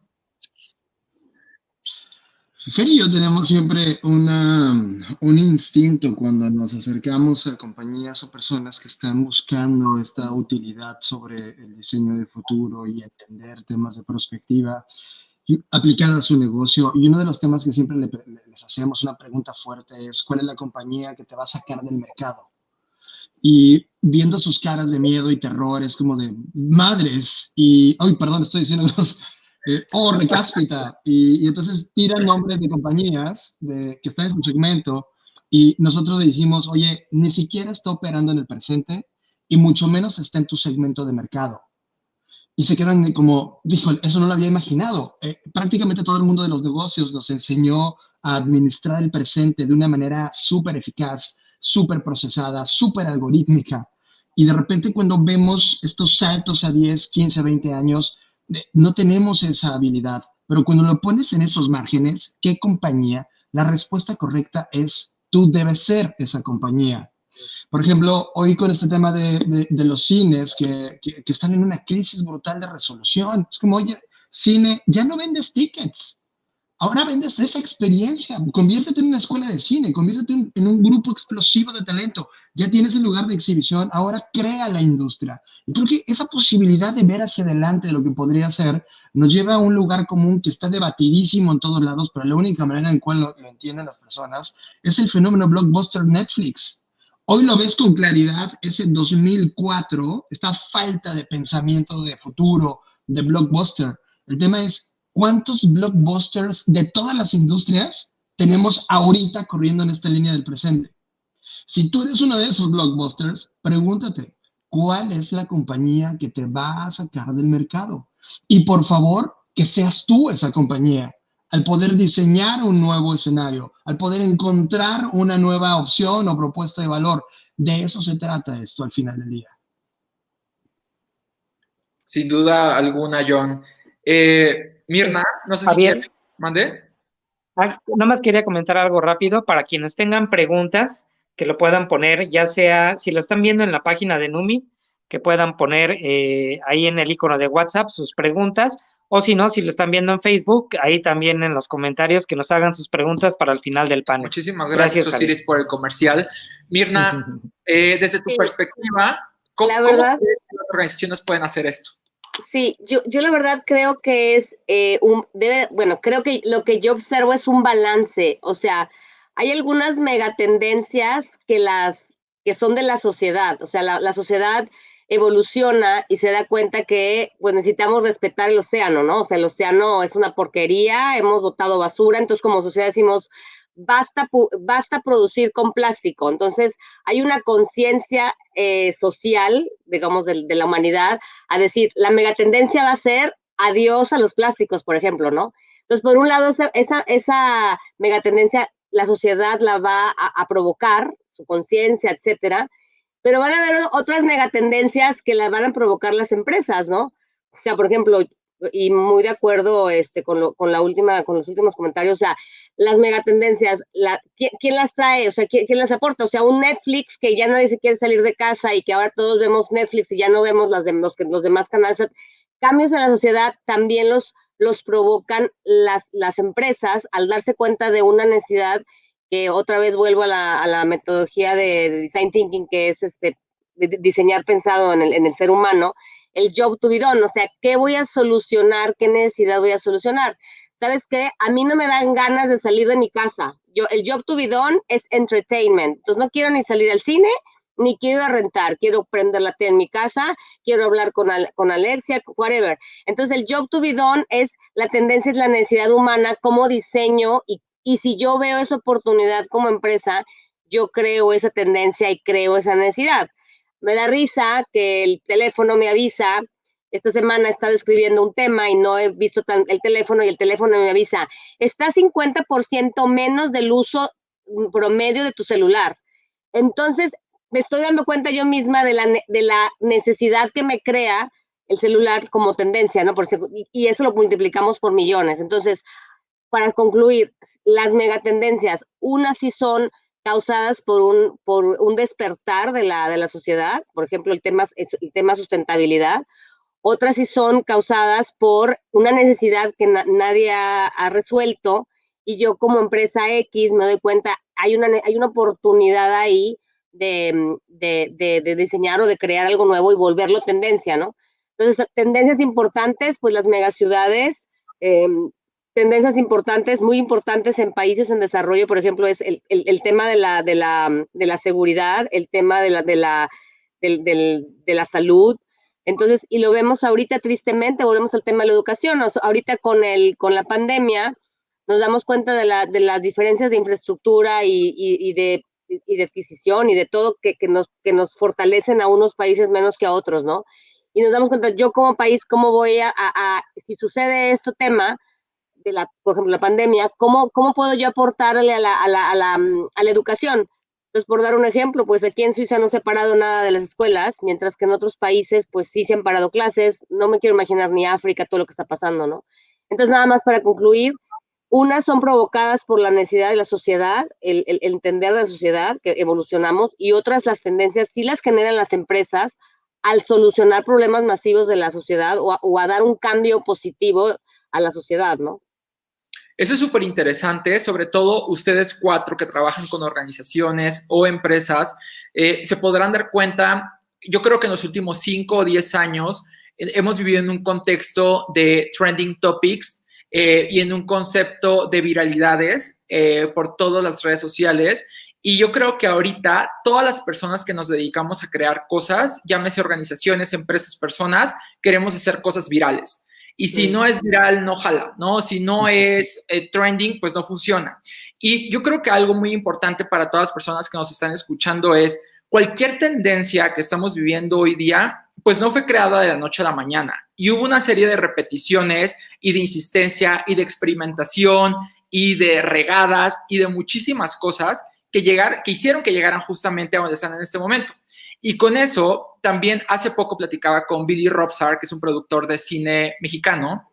Fer y yo tenemos siempre un instinto cuando nos acercamos a compañías o personas que están buscando esta utilidad sobre el diseño de futuro y entender temas de perspectiva aplicada a su negocio. Y uno de los temas que siempre les hacemos una pregunta fuerte es, ¿cuál es la compañía que te va a sacar del mercado? Y viendo sus caras de miedo y terror, es como de madres, y, ay, perdón, estoy diciendo oh, recáspita, y entonces tiran nombres de compañías que están en su segmento, y nosotros le decimos, oye, ni siquiera está operando en el presente, y mucho menos está en tu segmento de mercado. Y se quedan como, dijo, eso no lo había imaginado. Prácticamente todo el mundo de los negocios nos enseñó a administrar el presente de una manera súper eficaz, súper procesada, súper algorítmica. Y de repente cuando vemos estos saltos a 10, 15, 20 años, no tenemos esa habilidad. Pero cuando lo pones en esos márgenes, ¿qué compañía? La respuesta correcta es, tú debes ser esa compañía. Por ejemplo, hoy con este tema de los cines que están en una crisis brutal de resolución, es como, oye, cine, ya no vendes tickets, ahora vendes esa experiencia, conviértete en una escuela de cine, conviértete en un grupo explosivo de talento, ya tienes el lugar de exhibición, ahora crea la industria. Y creo que esa posibilidad de ver hacia adelante de lo que podría ser nos lleva a un lugar común que está debatidísimo en todos lados, pero la única manera en la cual lo entienden las personas es el fenómeno blockbuster Netflix. Hoy lo ves con claridad, ese 2004, esta falta de pensamiento de futuro, de blockbuster. El tema es, ¿cuántos blockbusters de todas las industrias tenemos ahorita corriendo en esta línea del presente? Si tú eres uno de esos blockbusters, pregúntate, ¿cuál es la compañía que te va a sacar del mercado? Y por favor, que seas tú esa compañía, al poder diseñar un nuevo escenario, al poder encontrar una nueva opción o propuesta de valor. De eso se trata esto al final del día. Sin duda alguna, John. Mirna, no sé si quieres. ¿Mande? Nada más quería comentar algo rápido para quienes tengan preguntas que lo puedan poner, ya sea si lo están viendo en la página de Numit, que puedan poner ahí en el icono de WhatsApp sus preguntas, o si no, si lo están viendo en Facebook, ahí también en los comentarios que nos hagan sus preguntas para el final del panel. Muchísimas gracias, Osiris, por el comercial. Mirna, desde tu perspectiva, ¿cómo las organizaciones pueden hacer esto? Sí, yo la verdad creo que es creo que lo que yo observo es un balance, o sea, hay algunas megatendencias que son de la sociedad, o sea, la sociedad evoluciona y se da cuenta que pues necesitamos respetar el océano, ¿no? O sea, el océano es una porquería, hemos botado basura, entonces como sociedad decimos, basta producir con plástico. Entonces, hay una conciencia social, digamos, de la humanidad, a decir, la megatendencia va a ser adiós a los plásticos, por ejemplo, ¿no? Entonces, por un lado, esa megatendencia, la sociedad la va a provocar, su conciencia, etcétera, pero van a haber otras megatendencias que las van a provocar las empresas, ¿no? O sea, por ejemplo, y muy de acuerdo con los últimos comentarios, o sea, las megatendencias, ¿quién las trae? O sea, ¿quién las aporta? O sea, un Netflix que ya nadie se quiere salir de casa y que ahora todos vemos Netflix y ya no vemos los demás canales. O sea, cambios en la sociedad también los provocan las empresas al darse cuenta de una necesidad que otra vez vuelvo a la metodología de design thinking, que es diseñar pensado en el ser humano, el job to be done, o sea, ¿qué voy a solucionar? ¿Qué necesidad voy a solucionar? ¿Sabes qué? A mí no me dan ganas de salir de mi casa. El job to be done es entertainment. Entonces no quiero ni salir al cine, ni quiero rentar. Quiero prender la tele en mi casa, quiero hablar con Alexia, whatever. Entonces el job to be done es la tendencia, es la necesidad humana, cómo diseño y si yo veo esa oportunidad como empresa, yo creo esa tendencia y creo esa necesidad. Me da risa que el teléfono me avisa, esta semana he estado escribiendo un tema y no he visto el teléfono y el teléfono me avisa, está 50% menos del uso promedio de tu celular. Entonces, me estoy dando cuenta yo misma de la necesidad que me crea el celular como tendencia, ¿no? Y eso lo multiplicamos por millones. Entonces, para concluir, las megatendencias, unas sí son causadas por un despertar de la sociedad, por ejemplo, el tema sustentabilidad. Otras sí son causadas por una necesidad que nadie ha resuelto y yo como empresa X me doy cuenta, hay una oportunidad ahí de diseñar o de crear algo nuevo y volverlo tendencia, ¿no? Entonces, tendencias importantes, pues las megaciudades, tendencias importantes, muy importantes en países en desarrollo, por ejemplo, es el tema de la seguridad, el tema de la salud. Entonces, y lo vemos ahorita tristemente, volvemos al tema de la educación, ahorita con la pandemia, nos damos cuenta de las diferencias de infraestructura y de adquisición y de todo que nos fortalecen a unos países menos que a otros, ¿no? Y nos damos cuenta, yo como país, ¿cómo voy si sucede este tema, por ejemplo, la pandemia, ¿cómo puedo yo aportarle a la educación? Entonces, por dar un ejemplo, pues aquí en Suiza no se ha parado nada de las escuelas, mientras que en otros países, pues sí se han parado clases. No me quiero imaginar ni África, todo lo que está pasando, ¿no? Entonces, nada más para concluir, unas son provocadas por la necesidad de la sociedad, el entender de la sociedad, que evolucionamos, y otras, las tendencias, sí las generan las empresas al solucionar problemas masivos de la sociedad o a dar un cambio positivo a la sociedad, ¿no? Eso es súper interesante, sobre todo ustedes 4 que trabajan con organizaciones o empresas, se podrán dar cuenta, yo creo que en los últimos 5 o 10 años hemos vivido en un contexto de trending topics y en un concepto de viralidades por todas las redes sociales. Y yo creo que ahorita todas las personas que nos dedicamos a crear cosas, llámese organizaciones, empresas, personas, queremos hacer cosas virales. Y si no es viral, no jala, ¿no? Si no es trending, pues no funciona. Y yo creo que algo muy importante para todas las personas que nos están escuchando es cualquier tendencia que estamos viviendo hoy día, pues no fue creada de la noche a la mañana. Y hubo una serie de repeticiones y de insistencia y de experimentación y de regadas y de muchísimas cosas que hicieron que llegaran justamente a donde están en este momento. Y con eso, también hace poco platicaba con Billy Robsar, que es un productor de cine mexicano,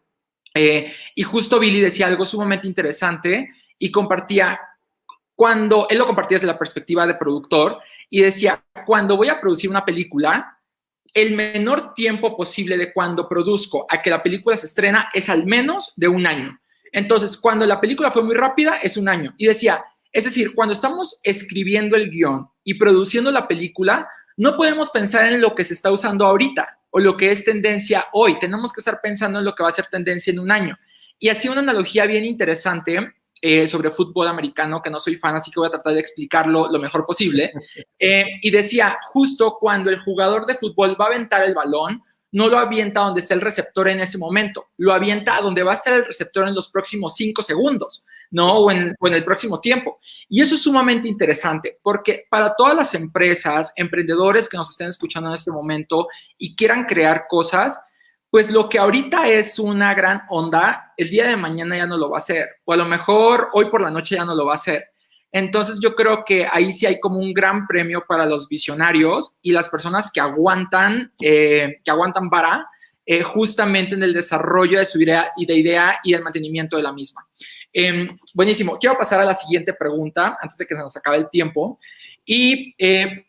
y justo Billy decía algo sumamente interesante y compartía, él lo compartía desde la perspectiva de productor, y decía, cuando voy a producir una película, el menor tiempo posible de cuando produzco a que la película se estrena es al menos de 1 año. Entonces, cuando la película fue muy rápida, es 1 año. Y decía, es decir, cuando estamos escribiendo el guión y produciendo la película, no podemos pensar en lo que se está usando ahorita o lo que es tendencia hoy. Tenemos que estar pensando en lo que va a ser tendencia en 1 año. Y hacía una analogía bien interesante sobre fútbol americano, que no soy fan, así que voy a tratar de explicarlo lo mejor posible. Y decía, justo cuando el jugador de fútbol va a aventar el balón, no lo avienta donde está el receptor en ese momento, lo avienta a donde va a estar el receptor en los próximos 5 segundos, ¿no? O en el próximo tiempo. Y eso es sumamente interesante, porque para todas las empresas, emprendedores que nos estén escuchando en este momento y quieran crear cosas, pues lo que ahorita es una gran onda, el día de mañana ya no lo va a hacer, o a lo mejor hoy por la noche ya no lo va a hacer. Entonces yo creo que ahí sí hay como un gran premio para los visionarios y las personas que aguantan vara justamente en el desarrollo de su idea y el mantenimiento de la misma. Buenísimo. Quiero pasar a la siguiente pregunta antes de que se nos acabe el tiempo. Y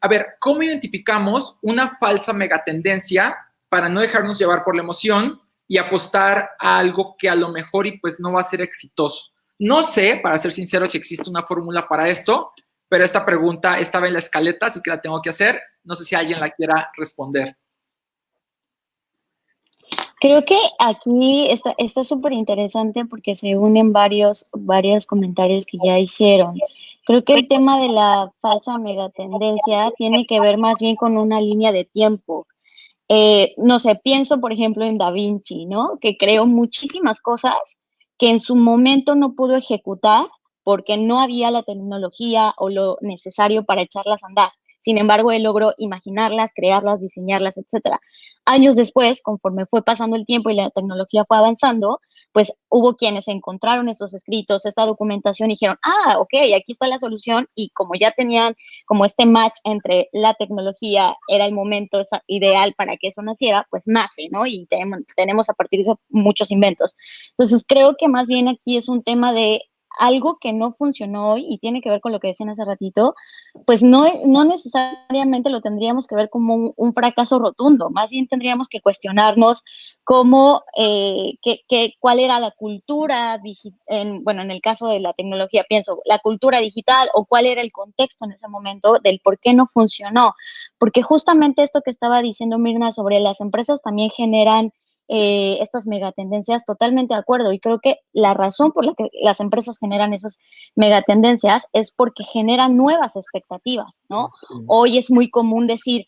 a ver, ¿cómo identificamos una falsa megatendencia para no dejarnos llevar por la emoción y apostar a algo que a lo mejor y pues no va a ser exitoso? No sé, para ser sincero, si existe una fórmula para esto, pero esta pregunta estaba en la escaleta, así que la tengo que hacer. No sé si alguien la quiera responder. Creo que aquí está súper interesante porque se unen varios comentarios que ya hicieron. Creo que el tema de la falsa megatendencia tiene que ver más bien con una línea de tiempo. No sé, pienso por ejemplo en Da Vinci, ¿no? Que creó muchísimas cosas que en su momento no pudo ejecutar porque no había la tecnología o lo necesario para echarlas a andar. Sin embargo, él logró imaginarlas, crearlas, diseñarlas, etcétera. Años después, conforme fue pasando el tiempo y la tecnología fue avanzando, pues hubo quienes encontraron esos escritos, esta documentación y dijeron, ok, aquí está la solución, y como ya tenían como este match entre la tecnología, era el momento ideal para que eso naciera, pues nace, ¿no? Y tenemos a partir de eso muchos inventos. Entonces, creo que más bien aquí es un tema de algo que no funcionó hoy y tiene que ver con lo que decían hace ratito, pues no necesariamente lo tendríamos que ver como un fracaso rotundo, más bien tendríamos que cuestionarnos cómo, cuál era la cultura, bueno, en el caso de la tecnología pienso, la cultura digital o cuál era el contexto en ese momento del por qué no funcionó, porque justamente esto que estaba diciendo Mirna sobre las empresas también generan estas megatendencias, totalmente de acuerdo. Y creo que la razón por la que las empresas generan esas megatendencias es porque generan nuevas expectativas, ¿no? Sí. Hoy es muy común decir,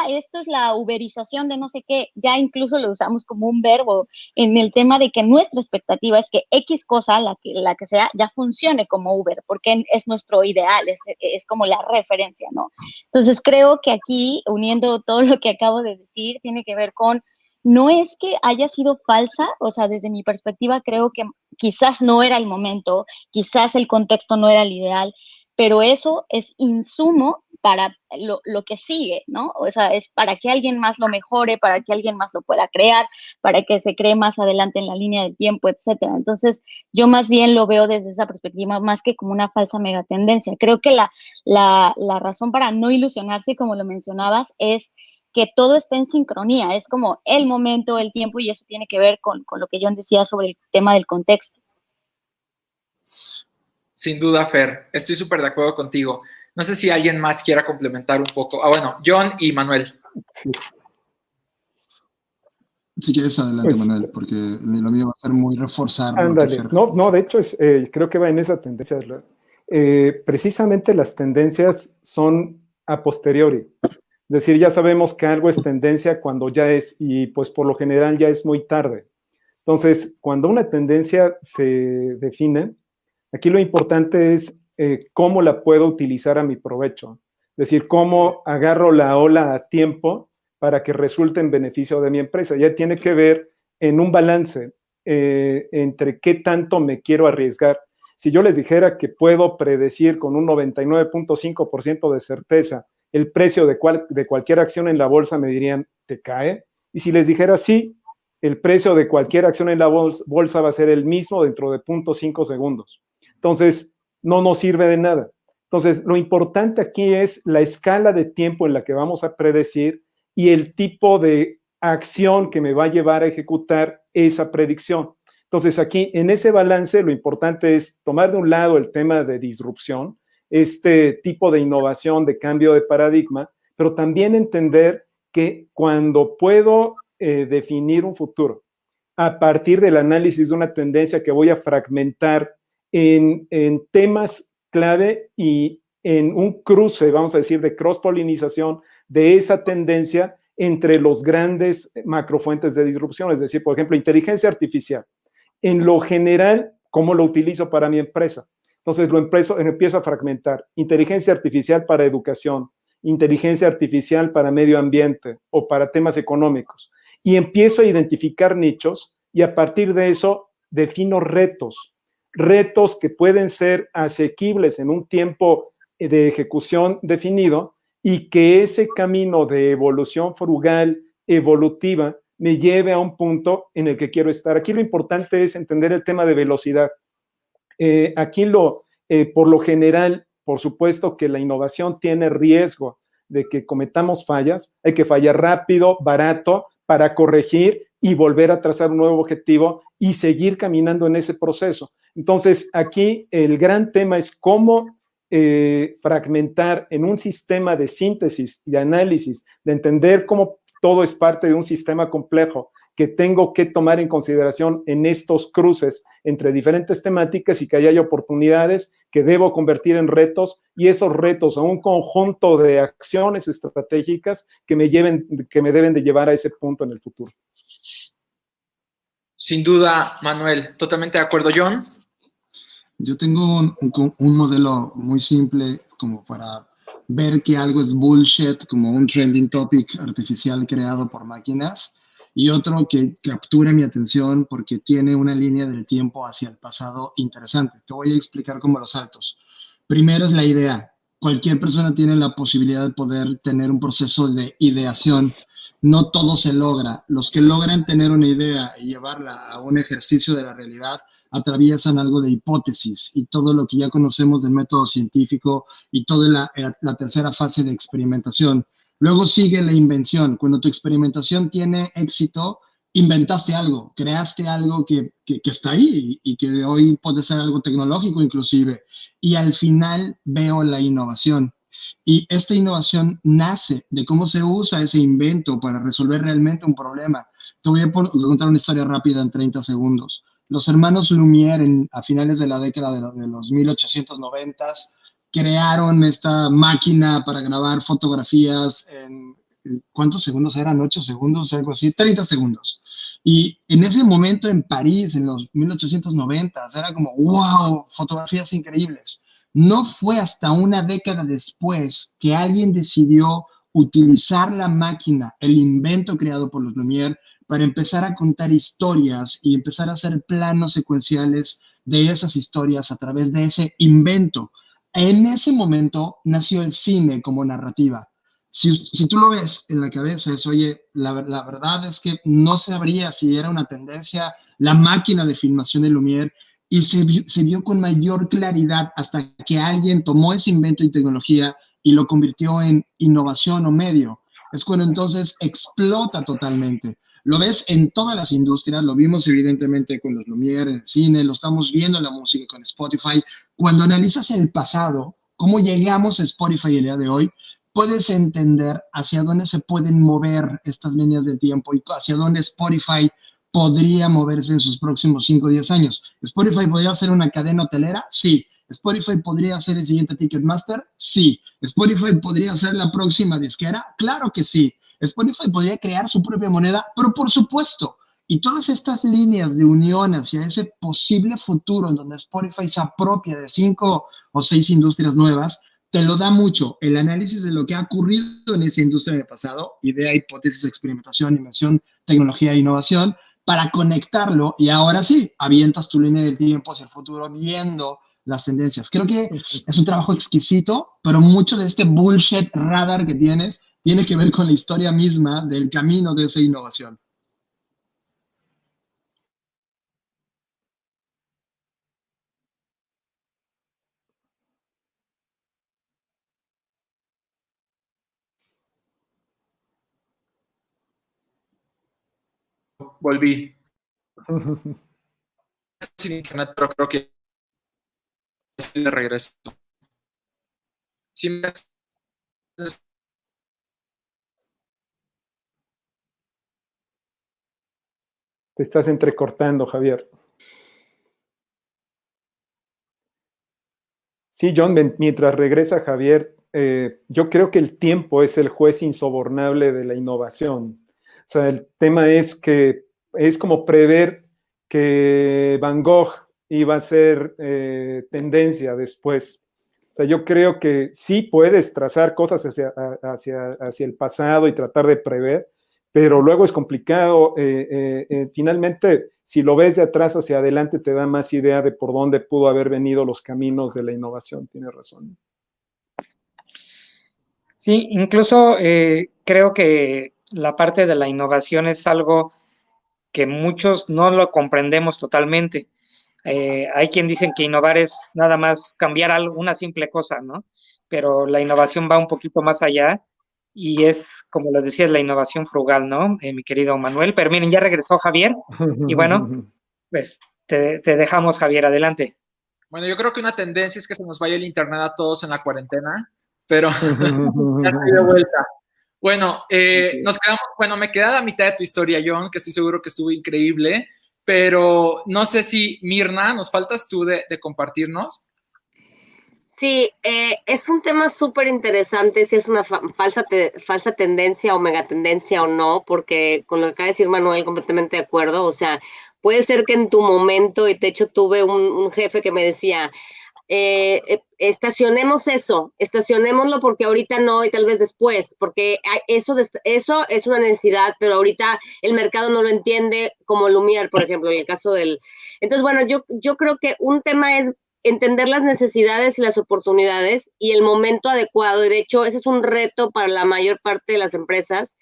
esto es la uberización de no sé qué, ya incluso lo usamos como un verbo en el tema de que nuestra expectativa es que X cosa, la que sea, ya funcione como Uber, porque es nuestro ideal, es como la referencia, ¿no? Entonces creo que aquí, uniendo todo lo que acabo de decir, tiene que ver con no es que haya sido falsa, o sea, desde mi perspectiva creo que quizás no era el momento, quizás el contexto no era el ideal, pero eso es insumo para lo que sigue, ¿no? O sea, es para que alguien más lo mejore, para que alguien más lo pueda crear, para que se cree más adelante en la línea del tiempo, etcétera. Entonces, yo más bien lo veo desde esa perspectiva, más que como una falsa megatendencia. Creo que la razón para no ilusionarse, como lo mencionabas, es que todo está en sincronía, es como el momento, el tiempo, y eso tiene que ver con lo que John decía sobre el tema del contexto. Sin duda, Fer, estoy súper de acuerdo contigo. No sé si alguien más quiera complementar un poco. Bueno, John y Manuel. Si quieres, adelante, pues, Manuel, porque lo mío va a ser muy reforzar. Ándale, no, de hecho, creo que va en esa tendencia. Precisamente las tendencias son a posteriori. Es decir, ya sabemos que algo es tendencia cuando ya es, y pues por lo general ya es muy tarde. Entonces, cuando una tendencia se define, aquí lo importante es cómo la puedo utilizar a mi provecho. Es decir, cómo agarro la ola a tiempo para que resulte en beneficio de mi empresa. Ya tiene que ver en un balance entre qué tanto me quiero arriesgar. Si yo les dijera que puedo predecir con un 99.5% de certeza el precio de cualquier acción en la bolsa, me dirían, ¿te cae? Y si les dijera sí, el precio de cualquier acción en la bolsa va a ser el mismo dentro de 0.5 segundos. Entonces, no nos sirve de nada. Entonces, lo importante aquí es la escala de tiempo en la que vamos a predecir y el tipo de acción que me va a llevar a ejecutar esa predicción. Entonces, aquí, en ese balance, lo importante es tomar de un lado el tema de disrupción, este tipo de innovación, de cambio de paradigma, pero también entender que cuando puedo definir un futuro a partir del análisis de una tendencia que voy a fragmentar en temas clave y en un cruce, vamos a decir, de cross-polinización de esa tendencia entre los grandes macrofuentes de disrupción, es decir, por ejemplo, inteligencia artificial. En lo general, ¿cómo lo utilizo para mi empresa? Entonces empiezo a fragmentar. Inteligencia artificial para educación, inteligencia artificial para medio ambiente o para temas económicos. Y empiezo a identificar nichos y a partir de eso defino retos que pueden ser asequibles en un tiempo de ejecución definido y que ese camino de evolución frugal, evolutiva, me lleve a un punto en el que quiero estar. Aquí lo importante es entender el tema de velocidad. Aquí por lo general, por supuesto que la innovación tiene riesgo de que cometamos fallas, hay que fallar rápido, barato, para corregir y volver a trazar un nuevo objetivo y seguir caminando en ese proceso. Entonces, aquí el gran tema es cómo fragmentar en un sistema de síntesis y análisis, de entender cómo todo es parte de un sistema complejo que tengo que tomar en consideración en estos cruces entre diferentes temáticas y que haya oportunidades que debo convertir en retos y esos retos a un conjunto de acciones estratégicas que me deben de llevar a ese punto en el futuro. Sin duda, Manuel, totalmente de acuerdo. John. Yo tengo un modelo muy simple como para ver que algo es bullshit, como un trending topic artificial creado por máquinas, y otro que captura mi atención porque tiene una línea del tiempo hacia el pasado interesante. Te voy a explicar como los saltos. Primero es la idea. cualquier persona tiene la posibilidad de poder tener un proceso de ideación. No todo se logra. Los que logran tener una idea y llevarla a un ejercicio de la realidad atraviesan algo de hipótesis y todo lo que ya conocemos del método científico y toda la tercera fase de experimentación. Luego sigue la invención. Cuando tu experimentación tiene éxito, inventaste algo, creaste algo que está ahí y que hoy puede ser algo tecnológico inclusive. Y al final veo la innovación. Y esta innovación nace de cómo se usa ese invento para resolver realmente un problema. Te voy a contar una historia rápida en 30 segundos. Los hermanos Lumière a finales de la década de los 1890 crearon esta máquina para grabar fotografías en, ¿cuántos segundos eran? 8 segundos, algo así, 30 segundos. Y en ese momento en París, en los 1890, era como, wow, fotografías increíbles. No fue hasta una década después que alguien decidió utilizar la máquina, el invento creado por los Lumière, para empezar a contar historias y empezar a hacer planos secuenciales de esas historias a través de ese invento. En ese momento nació el cine como narrativa. Si tú lo ves en la cabeza, es, oye, la verdad es que no sabría si era una tendencia la máquina de filmación de Lumière, y se vio con mayor claridad hasta que alguien tomó ese invento y tecnología y lo convirtió en innovación o medio. Es cuando entonces explota totalmente. Lo ves en todas las industrias, lo vimos evidentemente con los Lumière en el cine, lo estamos viendo en la música con Spotify. Cuando analizas el pasado, cómo llegamos a Spotify el día de hoy, puedes entender hacia dónde se pueden mover estas líneas de tiempo y hacia dónde Spotify podría moverse en sus próximos 5 o 10 años. ¿Spotify podría ser una cadena hotelera? Sí. ¿Spotify podría ser el siguiente Ticketmaster? Sí. ¿Spotify podría ser la próxima disquera? Claro que sí. ¿Spotify podría crear su propia moneda? Pero por supuesto. Y todas estas líneas de unión hacia ese posible futuro en donde Spotify se apropia de 5 o 6 industrias nuevas, te lo da mucho el análisis de lo que ha ocurrido en esa industria en el pasado, idea, hipótesis, experimentación, invención, tecnología e innovación, para conectarlo y ahora sí, avientas tu línea del tiempo hacia el futuro viendo las tendencias. Creo que es un trabajo exquisito, pero mucho de este bullshit radar que tienes tiene que ver con la historia misma del camino de esa innovación. Volví. Sin internet, pero creo que estoy de regreso. Sí, Te estás entrecortando, Javier. Sí, John, mientras regresa Javier, yo creo que el tiempo es el juez insobornable de la innovación. O sea, el tema es que es como prever que Van Gogh iba a ser tendencia después. O sea, yo creo que sí puedes trazar cosas hacia el pasado y tratar de prever, pero luego es complicado. Finalmente, si lo ves de atrás hacia adelante, te da más idea de por dónde pudo haber venido los caminos de la innovación. Tienes razón. Sí, incluso creo que la parte de la innovación es algo que muchos no lo comprendemos totalmente. Hay quien dicen que innovar es nada más cambiar una simple cosa, ¿no? Pero la innovación va un poquito más allá y es, como les decía, la innovación frugal, ¿no? Mi querido Manuel. Pero miren, ya regresó Javier y bueno, pues te dejamos, Javier, adelante. Bueno, yo creo que una tendencia es que se nos vaya el internet a todos en la cuarentena, pero ya estoy de vuelta. Bueno, nos quedamos, bueno, me queda la mitad de tu historia, John, que estoy seguro que estuvo increíble, pero no sé si, Mirna, ¿nos faltas tú de compartirnos? Sí, es un tema súper interesante si es una falsa tendencia o megatendencia o no, porque con lo que acaba de decir Manuel, completamente de acuerdo. O sea, puede ser que en tu momento, y de hecho tuve un jefe que me decía, estacionémoslo porque ahorita no y tal vez después, porque eso es una necesidad, pero ahorita el mercado no lo entiende, como Lumière, por ejemplo, en el caso del... Entonces, bueno, yo creo que un tema es entender las necesidades y las oportunidades y el momento adecuado. Y de hecho, ese es un reto para la mayor parte de las empresas.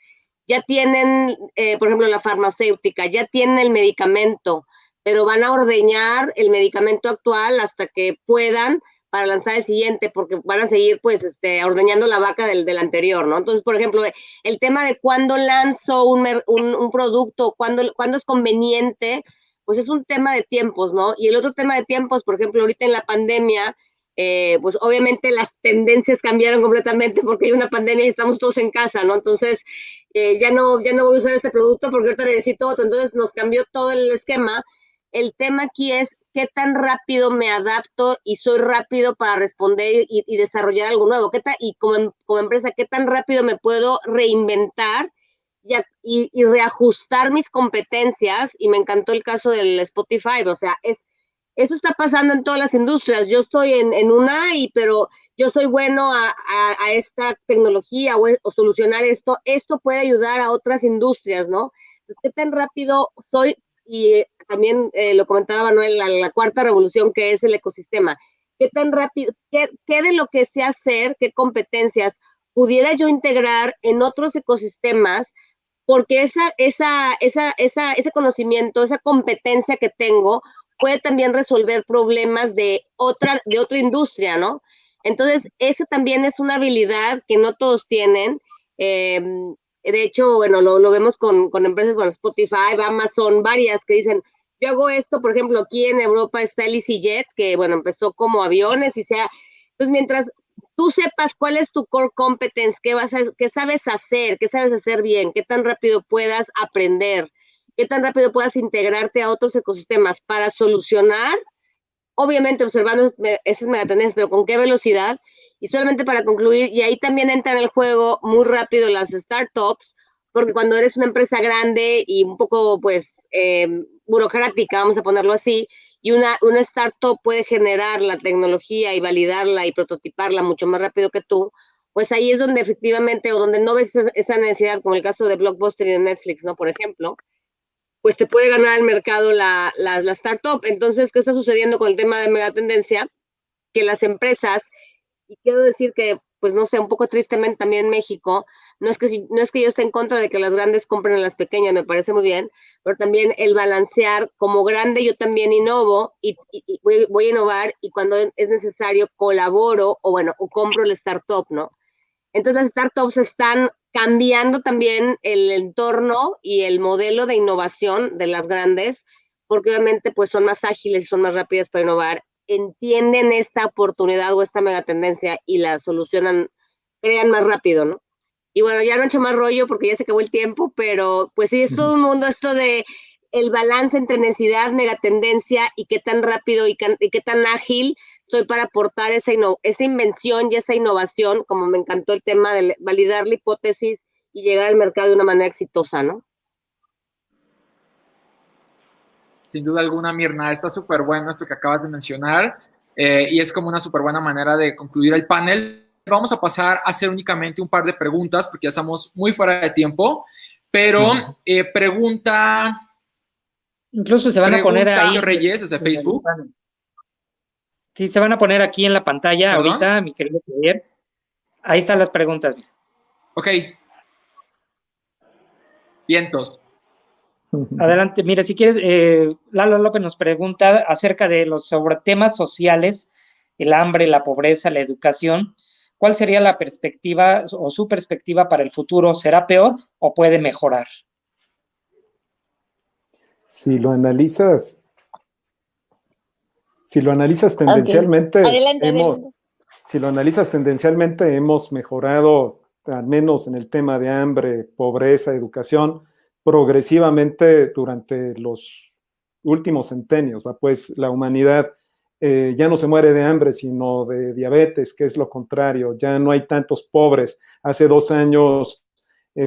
Ya tienen, por ejemplo, la farmacéutica, ya tienen el medicamento, pero van a ordeñar el medicamento actual hasta que puedan para lanzar el siguiente, porque van a seguir, pues, ordeñando la vaca del anterior, ¿no? Entonces, por ejemplo, el tema de cuándo lanzo un producto, cuándo es conveniente, pues es un tema de tiempos, ¿no? Y el otro tema de tiempos, por ejemplo, ahorita en la pandemia, pues obviamente las tendencias cambiaron completamente porque hay una pandemia y estamos todos en casa, ¿no? Entonces, ya no voy a usar este producto porque ahorita necesito otro, entonces nos cambió todo el esquema. El tema aquí es qué tan rápido me adapto y soy rápido para responder y desarrollar algo nuevo. Y como empresa, qué tan rápido me puedo reinventar y reajustar mis competencias. Y me encantó el caso del Spotify. O sea, eso está pasando en todas las industrias. Yo estoy en una, pero yo soy bueno a esta tecnología o solucionar esto. Esto puede ayudar a otras industrias, ¿no? Entonces, qué tan rápido soy. Y también lo comentaba Manuel, la cuarta revolución, que es el ecosistema. ¿Qué tan rápido, qué de lo que sé hacer, qué competencias pudiera yo integrar en otros ecosistemas? Porque ese conocimiento, esa competencia que tengo, puede también resolver problemas de otra industria, ¿no? Entonces, esa también es una habilidad que no todos tienen. De hecho, bueno, lo vemos con empresas, bueno, Spotify, Amazon, varias que dicen, yo hago esto, por ejemplo, aquí en Europa está el EasyJet, que, bueno, empezó como aviones pues mientras tú sepas cuál es tu core competence, qué sabes hacer bien, qué tan rápido puedas aprender, qué tan rápido puedas integrarte a otros ecosistemas para solucionar, obviamente observando esas megatendencias, pero con qué velocidad. Y solamente para concluir, y ahí también entra en el juego muy rápido las startups, porque cuando eres una empresa grande y un poco, pues, burocrática, vamos a ponerlo así, y una startup puede generar la tecnología y validarla y prototiparla mucho más rápido que tú, pues ahí es donde efectivamente, o donde no ves esa necesidad, como el caso de Blockbuster y de Netflix, ¿no? Por ejemplo, pues te puede ganar el mercado la startup. Entonces, ¿qué está sucediendo con el tema de megatendencia? Que las empresas, y quiero decir que, pues no sé, un poco tristemente también en México, no es que yo esté en contra de que las grandes compren a las pequeñas, me parece muy bien, pero también el balancear, como grande yo también innovo y voy a innovar, y cuando es necesario colaboro o compro el startup, ¿no? Entonces las startups están cambiando también el entorno y el modelo de innovación de las grandes, porque obviamente pues son más ágiles y son más rápidas para innovar, entienden esta oportunidad o esta megatendencia y la solucionan, crean más rápido, ¿no? Y bueno, ya no he hecho más rollo porque ya se acabó el tiempo, pero pues sí, es todo un mundo esto de el balance entre necesidad, megatendencia y qué tan rápido y qué tan ágil soy para aportar esa invención y esa innovación, como me encantó el tema de validar la hipótesis y llegar al mercado de una manera exitosa, ¿no? Sin duda alguna, Mirna, está súper bueno esto que acabas de mencionar y es como una súper buena manera de concluir el panel. Vamos a pasar a hacer únicamente un par de preguntas porque ya estamos muy fuera de tiempo, pero pregunta... Incluso se van a poner ahí. Reyes desde Facebook. Sí, se van a poner aquí en la pantalla. ¿Perdón? Ahorita, mi querido Javier. Ahí están las preguntas. Ok. Vientos. Adelante, mira, si quieres, Lalo López nos pregunta acerca de sobre temas sociales, el hambre, la pobreza, la educación. ¿Cuál sería la perspectiva o su perspectiva para el futuro? ¿Será peor o puede mejorar? Si lo analizas tendencialmente, okay. Adelante. Si lo analizas tendencialmente, hemos mejorado, al menos en el tema de hambre, pobreza, educación, progresivamente durante los últimos centenios. Pues la humanidad ya no se muere de hambre, sino de diabetes, que es lo contrario. Ya no hay tantos pobres. Hace 2 años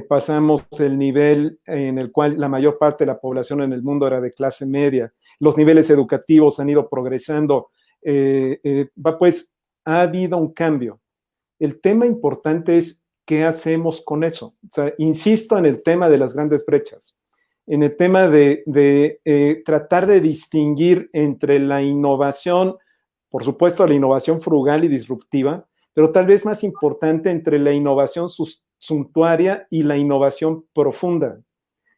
pasamos el nivel en el cual la mayor parte de la población en el mundo era de clase media. Los niveles educativos han ido progresando. Pues ha habido un cambio. El tema importante es qué hacemos con eso. O sea, insisto en el tema de las grandes brechas, en el tema de tratar de distinguir entre la innovación por supuesto, la innovación frugal y disruptiva, pero tal vez más importante entre la innovación suntuaria y la innovación profunda.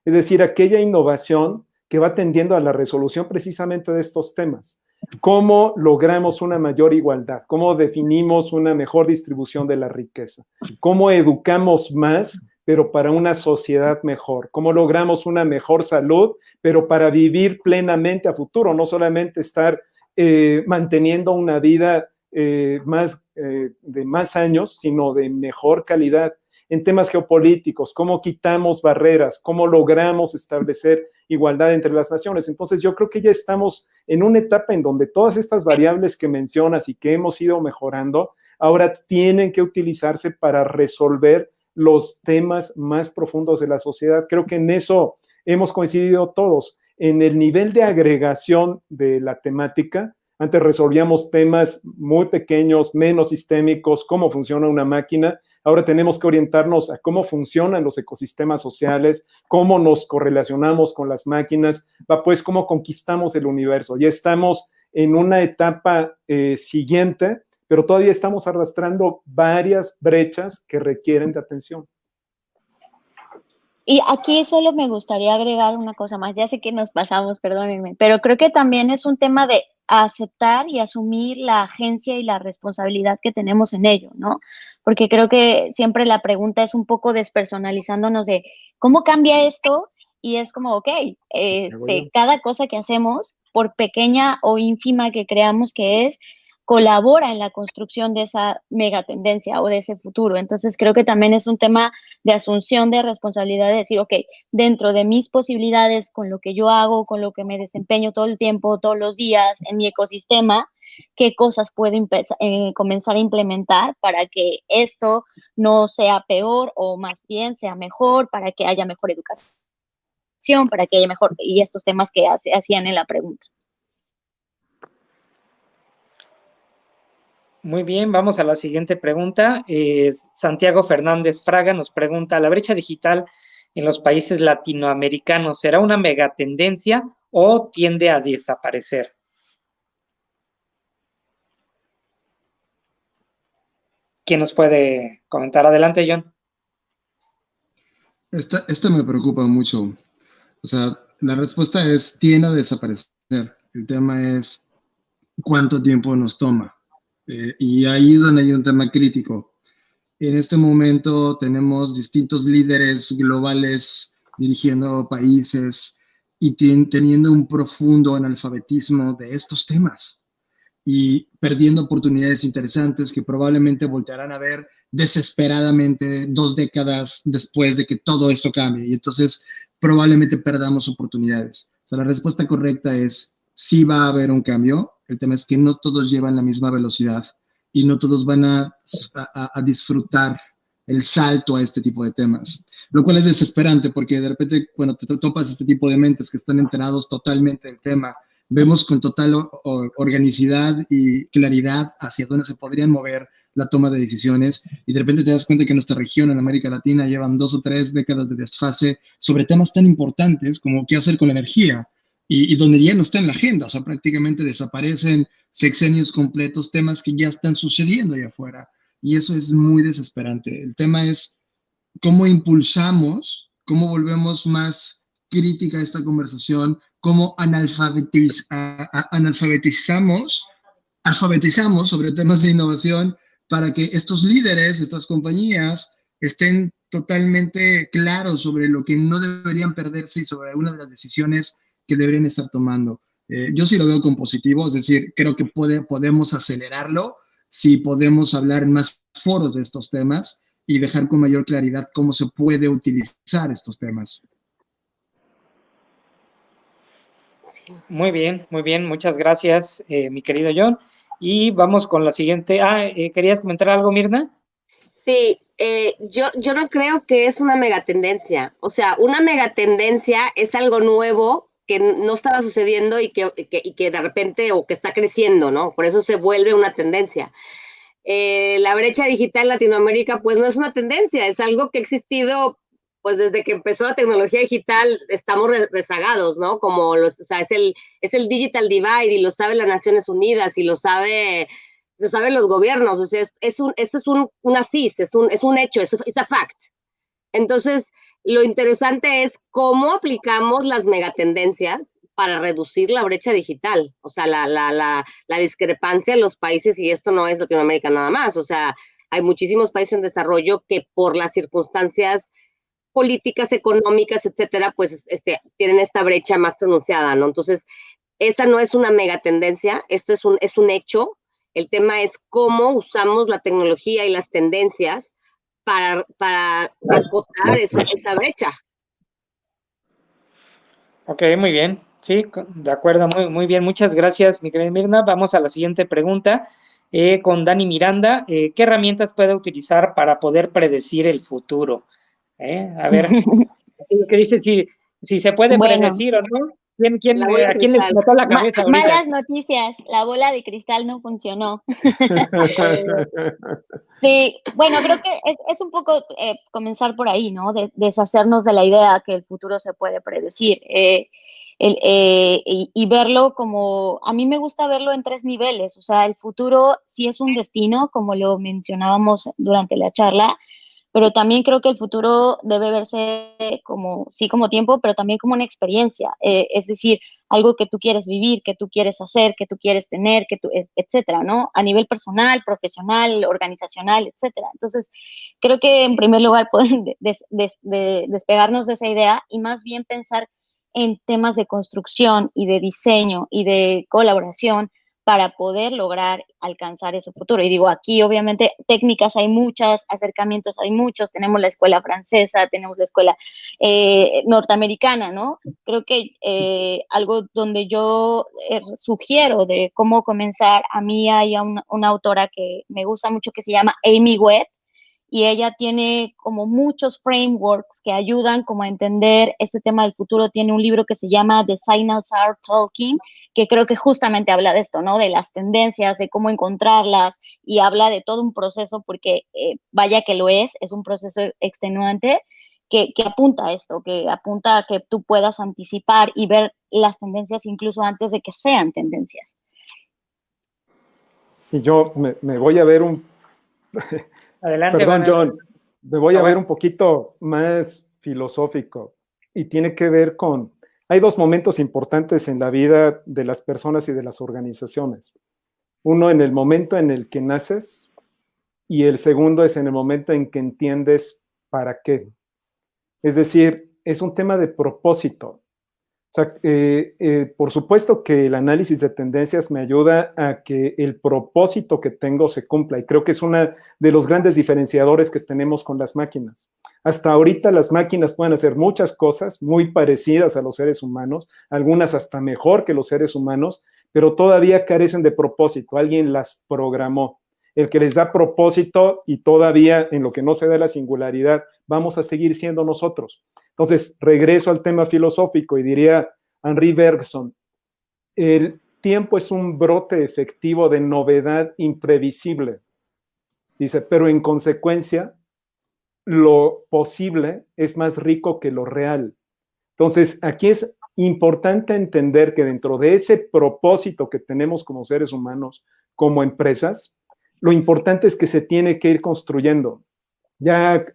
Es decir, aquella innovación que va tendiendo a la resolución precisamente de estos temas. ¿Cómo logramos una mayor igualdad? ¿Cómo definimos una mejor distribución de la riqueza? ¿Cómo educamos más, pero para una sociedad mejor? ¿Cómo logramos una mejor salud, pero para vivir plenamente a futuro? No solamente estar manteniendo una vida de más años, sino de mejor calidad. En temas geopolíticos, cómo quitamos barreras, cómo logramos establecer igualdad entre las naciones. Entonces yo creo que ya estamos en una etapa en donde todas estas variables que mencionas y que hemos ido mejorando, ahora tienen que utilizarse para resolver los temas más profundos de la sociedad. Creo que en eso hemos coincidido todos. En el nivel de agregación de la temática, antes resolvíamos temas muy pequeños, menos sistémicos, cómo funciona una máquina. Ahora tenemos que orientarnos a cómo funcionan los ecosistemas sociales, cómo nos correlacionamos con las máquinas, pues cómo conquistamos el universo. Ya estamos en una etapa siguiente, pero todavía estamos arrastrando varias brechas que requieren de atención. Y aquí solo me gustaría agregar una cosa más. Ya sé que nos pasamos, perdónenme, pero creo que también es un tema de aceptar y asumir la agencia y la responsabilidad que tenemos en ello, ¿no? Porque creo que siempre la pregunta es un poco despersonalizándonos de ¿cómo cambia esto? Y es como, ok, cada cosa que hacemos, por pequeña o ínfima que creamos que es, colabora en la construcción de esa megatendencia o de ese futuro. Entonces creo que también es un tema de asunción de responsabilidad, de decir, ok, dentro de mis posibilidades, con lo que yo hago, con lo que me desempeño todo el tiempo, todos los días, en mi ecosistema, qué cosas puedo comenzar a implementar para que esto no sea peor o más bien sea mejor, para que haya mejor educación, para que haya mejor, y estos temas que hacían en la pregunta. Muy bien, vamos a la siguiente pregunta. Santiago Fernández Fraga nos pregunta, ¿la brecha digital en los países latinoamericanos será una megatendencia o tiende a desaparecer? ¿Quién nos puede comentar? Adelante, John. Esta me preocupa mucho. O sea, la respuesta es, tiende a desaparecer. El tema es cuánto tiempo nos toma. Y ahí es donde hay un tema crítico. En este momento tenemos distintos líderes globales dirigiendo países y teniendo un profundo analfabetismo de estos temas y perdiendo oportunidades interesantes que probablemente voltearán a ver desesperadamente 2 décadas después de que todo esto cambie. Y entonces probablemente perdamos oportunidades. O sea, la respuesta correcta es sí va a haber un cambio. El tema es que no todos llevan la misma velocidad y no todos van a disfrutar el salto a este tipo de temas, lo cual es desesperante porque de repente cuando te topas este tipo de mentes que están enterados totalmente del tema, vemos con total organicidad y claridad hacia dónde se podrían mover la toma de decisiones y de repente te das cuenta que nuestra región en América Latina llevan 2 o 3 décadas de desfase sobre temas tan importantes como qué hacer con la energía y donde ya no está en la agenda, o sea, prácticamente desaparecen sexenios completos, temas que ya están sucediendo allá afuera y eso es muy desesperante. El tema es cómo impulsamos, cómo volvemos más crítica esta conversación, cómo alfabetizamos sobre temas de innovación para que estos líderes, estas compañías, estén totalmente claros sobre lo que no deberían perderse y sobre algunas de las decisiones que deberían estar tomando. Yo sí lo veo con positivo, es decir, creo que podemos acelerarlo si podemos hablar en más foros de estos temas y dejar con mayor claridad cómo se puede utilizar estos temas. Muy bien, muchas gracias, mi querido John. Y vamos con la siguiente. ¿Querías comentar algo, Mirna? Sí, yo no creo que es una megatendencia. O sea, una megatendencia es algo nuevo que no estaba sucediendo y que de repente, o que está creciendo, ¿no? Por eso se vuelve una tendencia. La brecha digital en Latinoamérica, pues no es una tendencia, es algo que ha existido pues desde que empezó la tecnología digital estamos rezagados, ¿no? Como o sea, es el digital divide y lo sabe las Naciones Unidas y lo saben los gobiernos, o sea, esto es una CIS, es un hecho, es a fact. Entonces, lo interesante es cómo aplicamos las megatendencias para reducir la brecha digital, o sea, la discrepancia en los países, y esto no es Latinoamérica nada más, o sea, hay muchísimos países en desarrollo que por las circunstancias políticas, económicas, etcétera, pues tienen esta brecha más pronunciada, ¿no? Entonces, esa no es una megatendencia, esto es un hecho. El tema es cómo usamos la tecnología y las tendencias para acotar esa brecha. Ok, muy bien. Sí, de acuerdo, muy bien. Muchas gracias, mi querida Mirna. Vamos a la siguiente pregunta con Dani Miranda. ¿Qué herramientas puede utilizar para poder predecir el futuro? A ver, ¿qué dice? Si se puede Bueno, predecir o no. La bola de ¿A quién le cristal. explotó la cabeza ahorita? malas noticias, la bola de cristal no funcionó. Sí, bueno, creo que es un poco comenzar por ahí, ¿no? Deshacernos de la idea que el futuro se puede predecir y verlo como, a mí me gusta verlo en 3 niveles, o sea, el futuro sí es un destino, como lo mencionábamos durante la charla, pero también creo que el futuro debe verse como, sí, como tiempo, pero también como una experiencia, es decir, algo que tú quieres vivir, que tú quieres hacer, que tú quieres tener, etcétera, ¿no? A nivel personal, profesional, organizacional, etcétera. Entonces, creo que en primer lugar pueden despegarnos de esa idea y más bien pensar en temas de construcción y de diseño y de colaboración para poder lograr alcanzar ese futuro. Y digo, aquí obviamente técnicas hay muchas, acercamientos hay muchos, tenemos la escuela francesa, tenemos la escuela norteamericana, ¿no? Creo que algo donde yo sugiero de cómo comenzar, a mí hay una autora que me gusta mucho que se llama Amy Webb, y ella tiene como muchos frameworks que ayudan como a entender este tema del futuro. Tiene un libro que se llama The Signals Are Talking, que creo que justamente habla de esto, ¿no? De las tendencias, de cómo encontrarlas, y habla de todo un proceso, porque vaya que lo es un proceso extenuante que apunta a esto, que apunta a que tú puedas anticipar y ver las tendencias incluso antes de que sean tendencias. Y yo me voy a ver Adelante, Perdón, John, me voy a ver bueno. un poquito más filosófico y tiene que ver hay 2 momentos importantes en la vida de las personas y de las organizaciones. Uno en el momento en el que naces y el segundo es en el momento en que entiendes para qué. Es decir, es un tema de propósito. O sea, por supuesto que el análisis de tendencias me ayuda a que el propósito que tengo se cumpla y creo que es uno de los grandes diferenciadores que tenemos con las máquinas. Hasta ahorita las máquinas pueden hacer muchas cosas muy parecidas a los seres humanos, algunas hasta mejor que los seres humanos, pero todavía carecen de propósito. Alguien las programó. El que les da propósito y todavía en lo que no se da la singularidad, vamos a seguir siendo nosotros. Entonces, regreso al tema filosófico y diría Henri Bergson, el tiempo es un brote efectivo de novedad imprevisible. Dice, pero en consecuencia, lo posible es más rico que lo real. Entonces, aquí es importante entender que dentro de ese propósito que tenemos como seres humanos, como empresas, lo importante es que se tiene que ir construyendo. Ya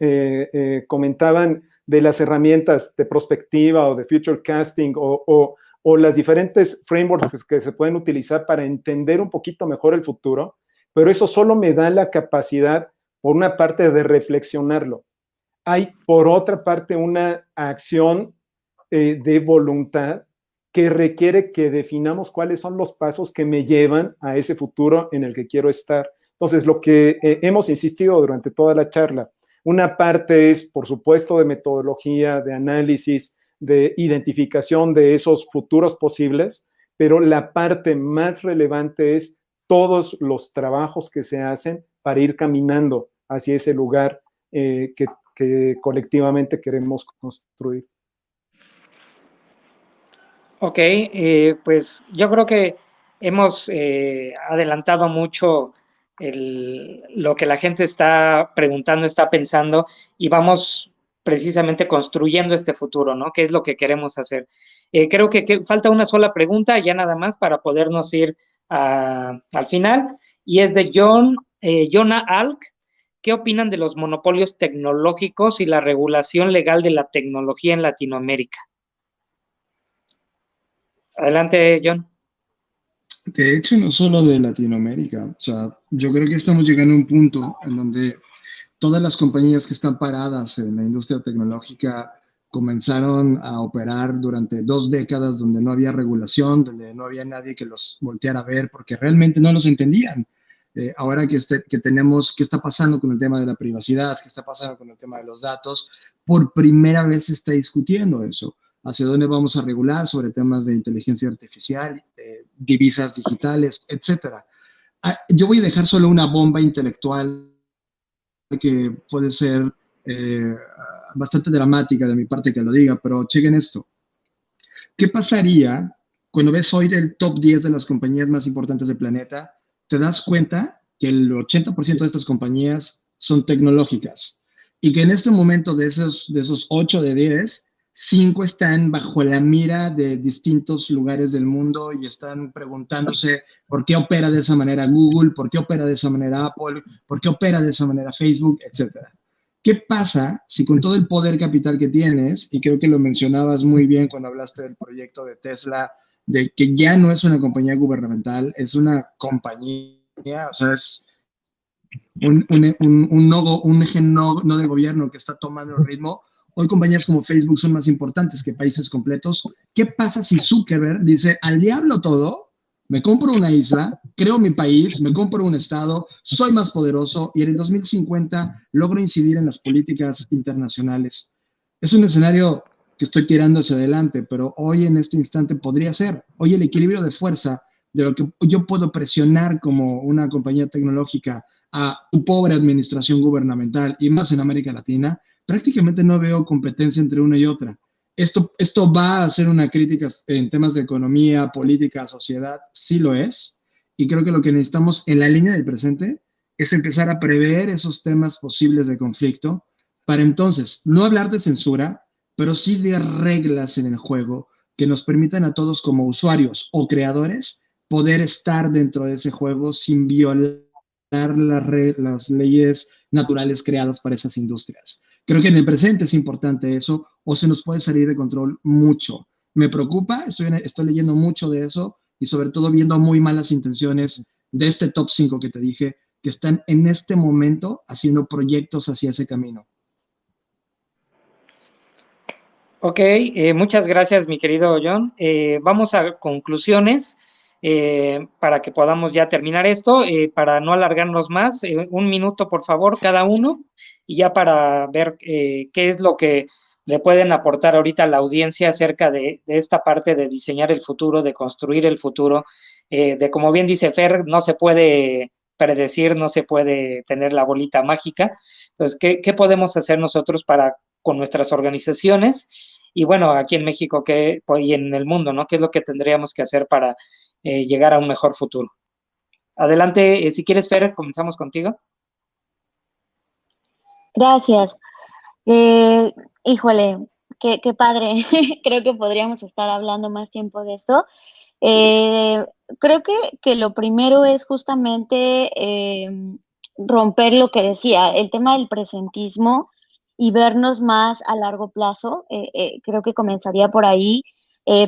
comentaban de las herramientas de prospectiva o de future casting o las diferentes frameworks que se pueden utilizar para entender un poquito mejor el futuro, pero eso solo me da la capacidad, por una parte, de reflexionarlo. Hay, por otra parte, una acción de voluntad que requiere que definamos cuáles son los pasos que me llevan a ese futuro en el que quiero estar. Entonces, lo que hemos insistido durante toda la charla, una parte es, por supuesto, de metodología, de análisis, de identificación de esos futuros posibles, pero la parte más relevante es todos los trabajos que se hacen para ir caminando hacia ese lugar que colectivamente queremos construir. Ok, pues yo creo que hemos adelantado mucho lo que la gente está preguntando, está pensando, y vamos precisamente construyendo este futuro, ¿no? ¿Qué es lo que queremos hacer? Creo que falta una sola pregunta, ya nada más, para podernos ir al final, y es de Jonah Alk. ¿Qué opinan de los monopolios tecnológicos y la regulación legal de la tecnología en Latinoamérica? Adelante, John. De hecho, no solo de Latinoamérica. O sea, yo creo que estamos llegando a un punto en donde todas las compañías que están paradas en la industria tecnológica comenzaron a operar durante 2 décadas donde no había regulación, donde no había nadie que los volteara a ver porque realmente no los entendían. Ahora que tenemos, ¿qué está pasando con el tema de la privacidad? ¿Qué está pasando con el tema de los datos? Por primera vez se está discutiendo eso. ¿Hacia dónde vamos a regular sobre temas de inteligencia artificial, divisas digitales, etcétera? Yo voy a dejar solo una bomba intelectual que puede ser bastante dramática de mi parte que lo diga, pero chequen esto. ¿Qué pasaría cuando ves hoy el top 10 de las compañías más importantes del planeta? Te das cuenta que el 80% de estas compañías son tecnológicas y que en este momento de esos 8 de 10, 5 están bajo la mira de distintos lugares del mundo y están preguntándose por qué opera de esa manera Google, por qué opera de esa manera Apple, por qué opera de esa manera Facebook, etcétera. ¿Qué pasa si con todo el poder capital que tienes, y creo que lo mencionabas muy bien cuando hablaste del proyecto de Tesla, de que ya no es una compañía gubernamental, es una compañía, o sea, es un eje no de gobierno que está tomando el ritmo? Hoy compañías como Facebook son más importantes que países completos. ¿Qué pasa si Zuckerberg dice, al diablo todo, me compro una isla, creo mi país, me compro un estado, soy más poderoso y en el 2050 logro incidir en las políticas internacionales? Es un escenario que estoy tirando hacia adelante, pero hoy en este instante podría ser. Hoy el equilibrio de fuerza de lo que yo puedo presionar como una compañía tecnológica a tu pobre administración gubernamental y más en América Latina, prácticamente no veo competencia entre una y otra. Esto va a ser una crítica en temas de economía, política, sociedad, sí lo es, y creo que lo que necesitamos en la línea del presente es empezar a prever esos temas posibles de conflicto para entonces no hablar de censura, pero sí de reglas en el juego que nos permitan a todos como usuarios o creadores poder estar dentro de ese juego sin violar las leyes naturales creadas para esas industrias. Creo que en el presente es importante eso, o se nos puede salir de control mucho. Me preocupa, estoy leyendo mucho de eso y sobre todo viendo muy malas intenciones de este top 5 que te dije, que están en este momento haciendo proyectos hacia ese camino. Ok, muchas gracias, mi querido John. Vamos a conclusiones para que podamos ya terminar esto, para no alargarnos más. 1 minuto, por favor, cada uno, y ya para ver qué es lo que le pueden aportar ahorita a la audiencia acerca de esta parte de diseñar el futuro, de construir el futuro, de como bien dice Fer, no se puede predecir, no se puede tener la bolita mágica. Entonces, ¿qué podemos hacer nosotros con nuestras organizaciones? Y bueno, aquí en México y en el mundo, ¿no? ¿Qué es lo que tendríamos que hacer para llegar a un mejor futuro? Adelante, si quieres, Fer, comenzamos contigo. Gracias. Híjole, qué padre. Creo que podríamos estar hablando más tiempo de esto. Creo que lo primero es justamente romper lo que decía, el tema del presentismo y vernos más a largo plazo. Creo que comenzaría por ahí,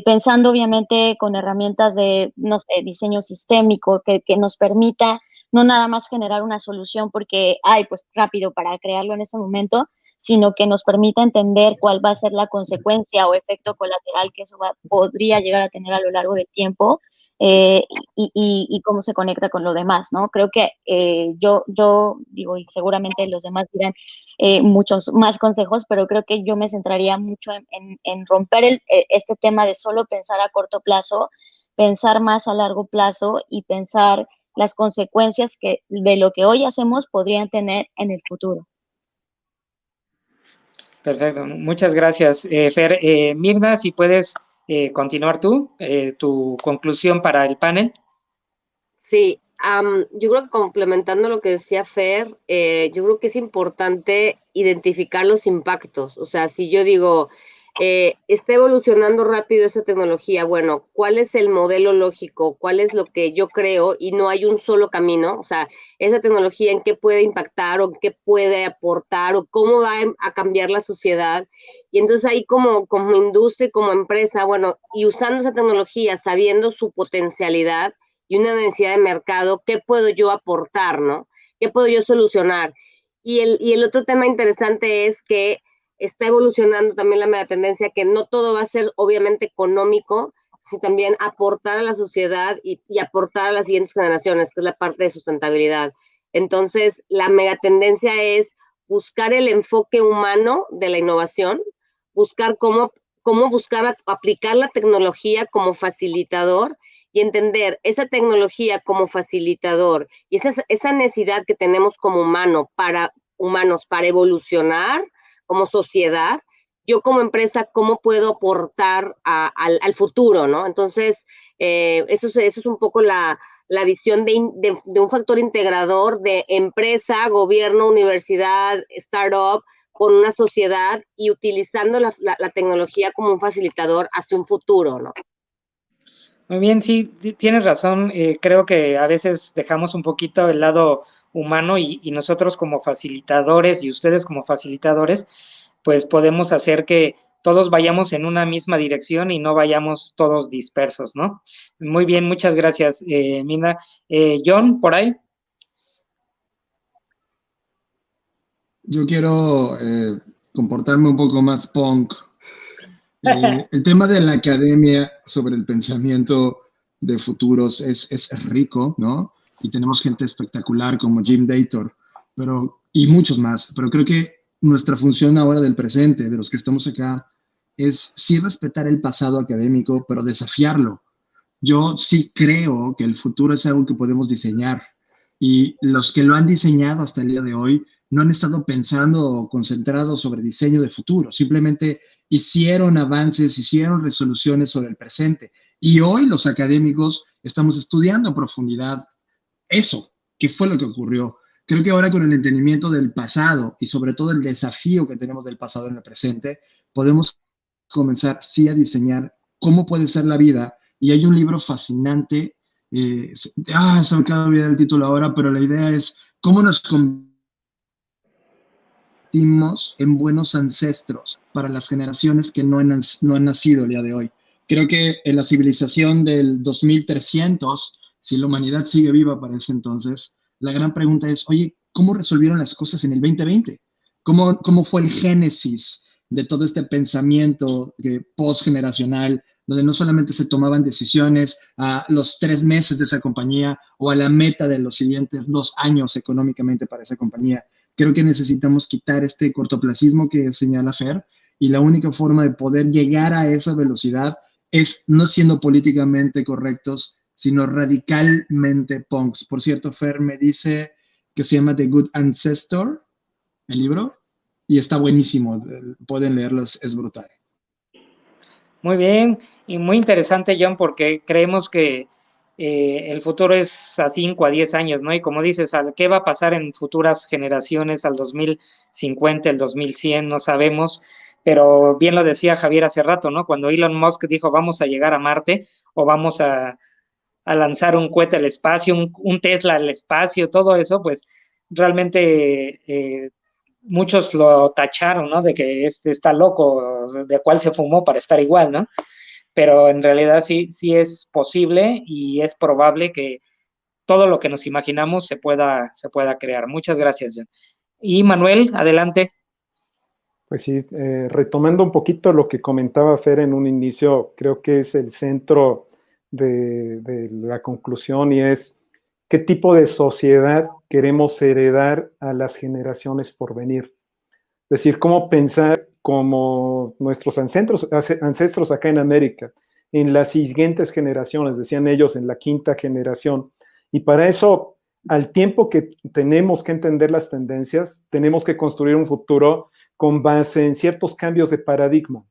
pensando obviamente con herramientas de, no sé, diseño sistémico que nos permita no nada más generar una solución porque hay pues rápido para crearlo en este momento, sino que nos permita entender cuál va a ser la consecuencia o efecto colateral que eso podría llegar a tener a lo largo del tiempo, y cómo se conecta con lo demás, ¿no? Creo que yo digo, y seguramente los demás dirán muchos más consejos, pero creo que yo me centraría mucho en romper este tema de solo pensar a corto plazo, pensar más a largo plazo y pensar las consecuencias que de lo que hoy hacemos podrían tener en el futuro. Perfecto, muchas gracias, Fer. Mirna, si puedes continuar tú, tu conclusión para el panel. Sí, yo creo que complementando lo que decía Fer, yo creo que es importante identificar los impactos. O sea, si yo digo, está evolucionando rápido esa tecnología, bueno, ¿cuál es el modelo lógico? ¿Cuál es lo que yo creo? Y no hay un solo camino. O sea, esa tecnología en qué puede impactar o qué puede aportar o cómo va a cambiar la sociedad. Y entonces ahí como industria y como empresa, bueno, y usando esa tecnología, sabiendo su potencialidad, y una necesidad de mercado, ¿qué puedo yo aportar, no? ¿Qué puedo yo solucionar? Y el otro tema interesante es que está evolucionando también la megatendencia, que no todo va a ser obviamente económico, sino también aportar a la sociedad y aportar a las siguientes generaciones, que es la parte de sustentabilidad. Entonces, la megatendencia es buscar el enfoque humano de la innovación, buscar cómo buscar aplicar la tecnología como facilitador y entender esa tecnología como facilitador y esa necesidad que tenemos como humanos para evolucionar como sociedad, yo como empresa, ¿cómo puedo aportar al futuro, ¿no? Entonces, eso es un poco la visión de un factor integrador de empresa, gobierno, universidad, startup, con una sociedad y utilizando la tecnología como un facilitador hacia un futuro, ¿no? Muy bien, sí, tienes razón. Creo que a veces dejamos un poquito el lado humano y nosotros como facilitadores y ustedes como facilitadores, pues podemos hacer que todos vayamos en una misma dirección y no vayamos todos dispersos, ¿no? Muy bien, muchas gracias, Mina. John, por ahí. Yo quiero comportarme un poco más punk. El tema de la academia sobre el pensamiento de futuros es rico, ¿no? Y tenemos gente espectacular como Jim Dator, y muchos más, pero creo que nuestra función ahora del presente, de los que estamos acá, es sí respetar el pasado académico, pero desafiarlo. Yo sí creo que el futuro es algo que podemos diseñar y los que lo han diseñado hasta el día de hoy no han estado pensando o concentrados sobre diseño de futuro, simplemente hicieron avances, hicieron resoluciones sobre el presente. Y hoy los académicos estamos estudiando a profundidad eso, qué fue lo que ocurrió. Creo que ahora con el entendimiento del pasado y sobre todo el desafío que tenemos del pasado en el presente, podemos comenzar sí a diseñar cómo puede ser la vida. Y hay un libro fascinante, se me acaba de olvidar el título ahora, pero la idea es cómo nos convertimos en buenos ancestros para las generaciones que no han nacido el día de hoy. Creo que en la civilización del 2300, si la humanidad sigue viva para ese entonces, la gran pregunta es, oye, ¿cómo resolvieron las cosas en el 2020? ¿Cómo fue el génesis de todo este pensamiento postgeneracional, donde no solamente se tomaban decisiones a los 3 meses de esa compañía o a la meta de los siguientes 2 años económicamente para esa compañía? Creo que necesitamos quitar este cortoplacismo que señala Fer, y la única forma de poder llegar a esa velocidad es no siendo políticamente correctos, sino radicalmente punks. Por cierto, Fer me dice que se llama The Good Ancestor, el libro, y está buenísimo, pueden leerlo, es brutal. Muy bien y muy interesante, John, porque creemos que el futuro es a 5 a 10 años, ¿no? Y como dices, ¿qué va a pasar en futuras generaciones al 2050, el 2100? No sabemos, pero bien lo decía Javier hace rato, ¿no? Cuando Elon Musk dijo vamos a llegar a Marte o vamos a lanzar un cohete al espacio, un Tesla al espacio, todo eso, pues realmente muchos lo tacharon, ¿no? De que está loco, de cuál se fumó para estar igual, ¿no? Pero en realidad sí es posible y es probable que todo lo que nos imaginamos se pueda crear. Muchas gracias, John. Y Manuel, adelante. Pues sí, retomando un poquito lo que comentaba Fer en un inicio, creo que es el centro de la conclusión y es qué tipo de sociedad queremos heredar a las generaciones por venir. Es decir, cómo pensar como nuestros ancestros acá en América, en las siguientes generaciones, decían ellos, en la 5ª generación. Y para eso, al tiempo que tenemos que entender las tendencias, tenemos que construir un futuro con base en ciertos cambios de paradigma.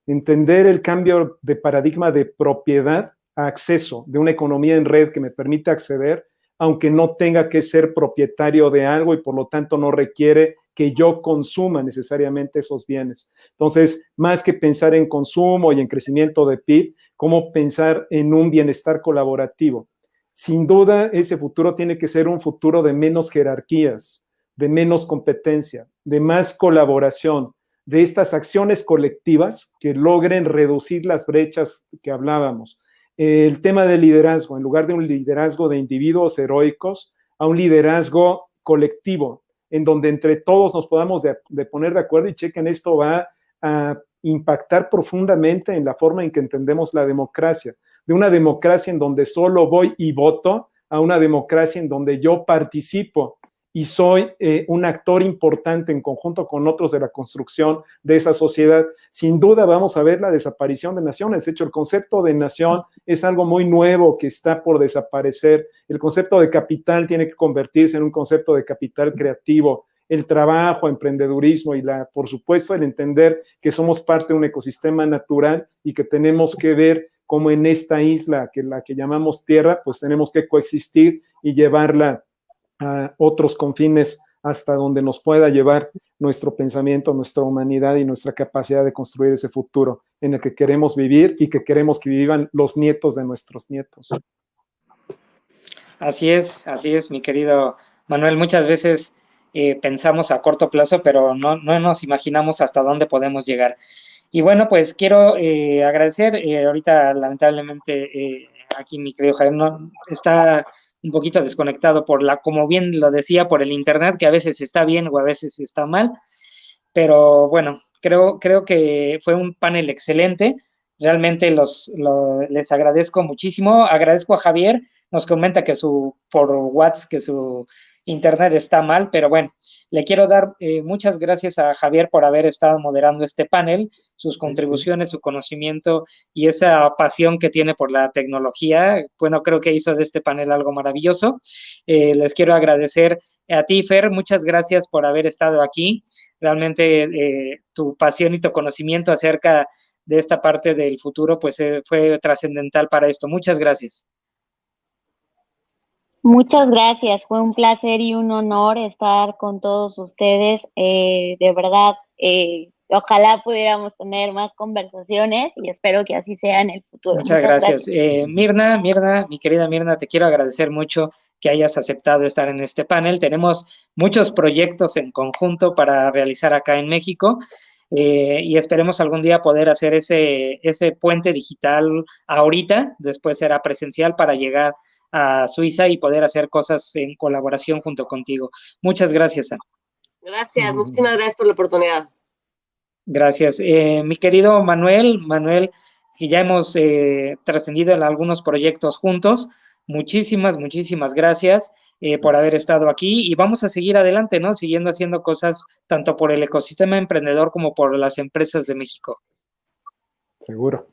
Entender el cambio de paradigma de propiedad a acceso, de una economía en red que me permite acceder aunque no tenga que ser propietario de algo y por lo tanto no requiere que yo consuma necesariamente esos bienes. Entonces, más que pensar en consumo y en crecimiento de PIB, ¿cómo pensar en un bienestar colaborativo? Sin duda, ese futuro tiene que ser un futuro de menos jerarquías, de menos competencia, de más colaboración, de estas acciones colectivas que logren reducir las brechas que hablábamos. El tema del liderazgo, en lugar de un liderazgo de individuos heroicos, a un liderazgo colectivo, en donde entre todos nos podamos de poner de acuerdo y chequen, esto va a impactar profundamente en la forma en que entendemos la democracia, de una democracia en donde solo voy y voto, a una democracia en donde yo participo y soy un actor importante en conjunto con otros de la construcción de esa sociedad. Sin duda vamos a ver la desaparición de naciones. De hecho, el concepto de nación es algo muy nuevo que está por desaparecer. El concepto de capital tiene que convertirse en un concepto de capital creativo. El trabajo, emprendedurismo y, por supuesto, el entender que somos parte de un ecosistema natural y que tenemos que ver cómo en esta isla, la que llamamos tierra, pues tenemos que coexistir y llevarla a otros confines hasta donde nos pueda llevar nuestro pensamiento, nuestra humanidad y nuestra capacidad de construir ese futuro en el que queremos vivir y que queremos que vivan los nietos de nuestros nietos. Así es, mi querido Manuel. Muchas veces pensamos a corto plazo, pero no nos imaginamos hasta dónde podemos llegar. Y bueno, pues quiero agradecer, ahorita lamentablemente aquí mi querido Javier no está un poquito desconectado como bien lo decía, por el internet, que a veces está bien o a veces está mal, pero bueno, creo que fue un panel excelente. Realmente les agradezco muchísimo. Agradezco a Javier, nos comenta que por WhatsApp que su internet está mal, pero bueno, le quiero dar muchas gracias a Javier por haber estado moderando este panel, sus contribuciones, su conocimiento y esa pasión que tiene por la tecnología. Bueno, creo que hizo de este panel algo maravilloso. Les quiero agradecer a ti, Fer, muchas gracias por haber estado aquí. Realmente tu pasión y tu conocimiento acerca de esta parte del futuro, pues fue trascendental para esto. Muchas gracias. Muchas gracias, fue un placer y un honor estar con todos ustedes. De verdad, ojalá pudiéramos tener más conversaciones y espero que así sea en el futuro. Muchas gracias. Mirna, mi querida Mirna, te quiero agradecer mucho que hayas aceptado estar en este panel. Tenemos muchos proyectos en conjunto para realizar acá en México. Y esperemos algún día poder hacer ese puente digital ahorita, después será presencial para llegar a Suiza y poder hacer cosas en colaboración junto contigo. Muchas gracias, Ana. Gracias, muchísimas gracias por la oportunidad. Gracias. Mi querido Manuel, que ya hemos trascendido en algunos proyectos juntos, muchísimas gracias por haber estado aquí y vamos a seguir adelante, ¿no? Siguiendo haciendo cosas tanto por el ecosistema emprendedor como por las empresas de México. Seguro.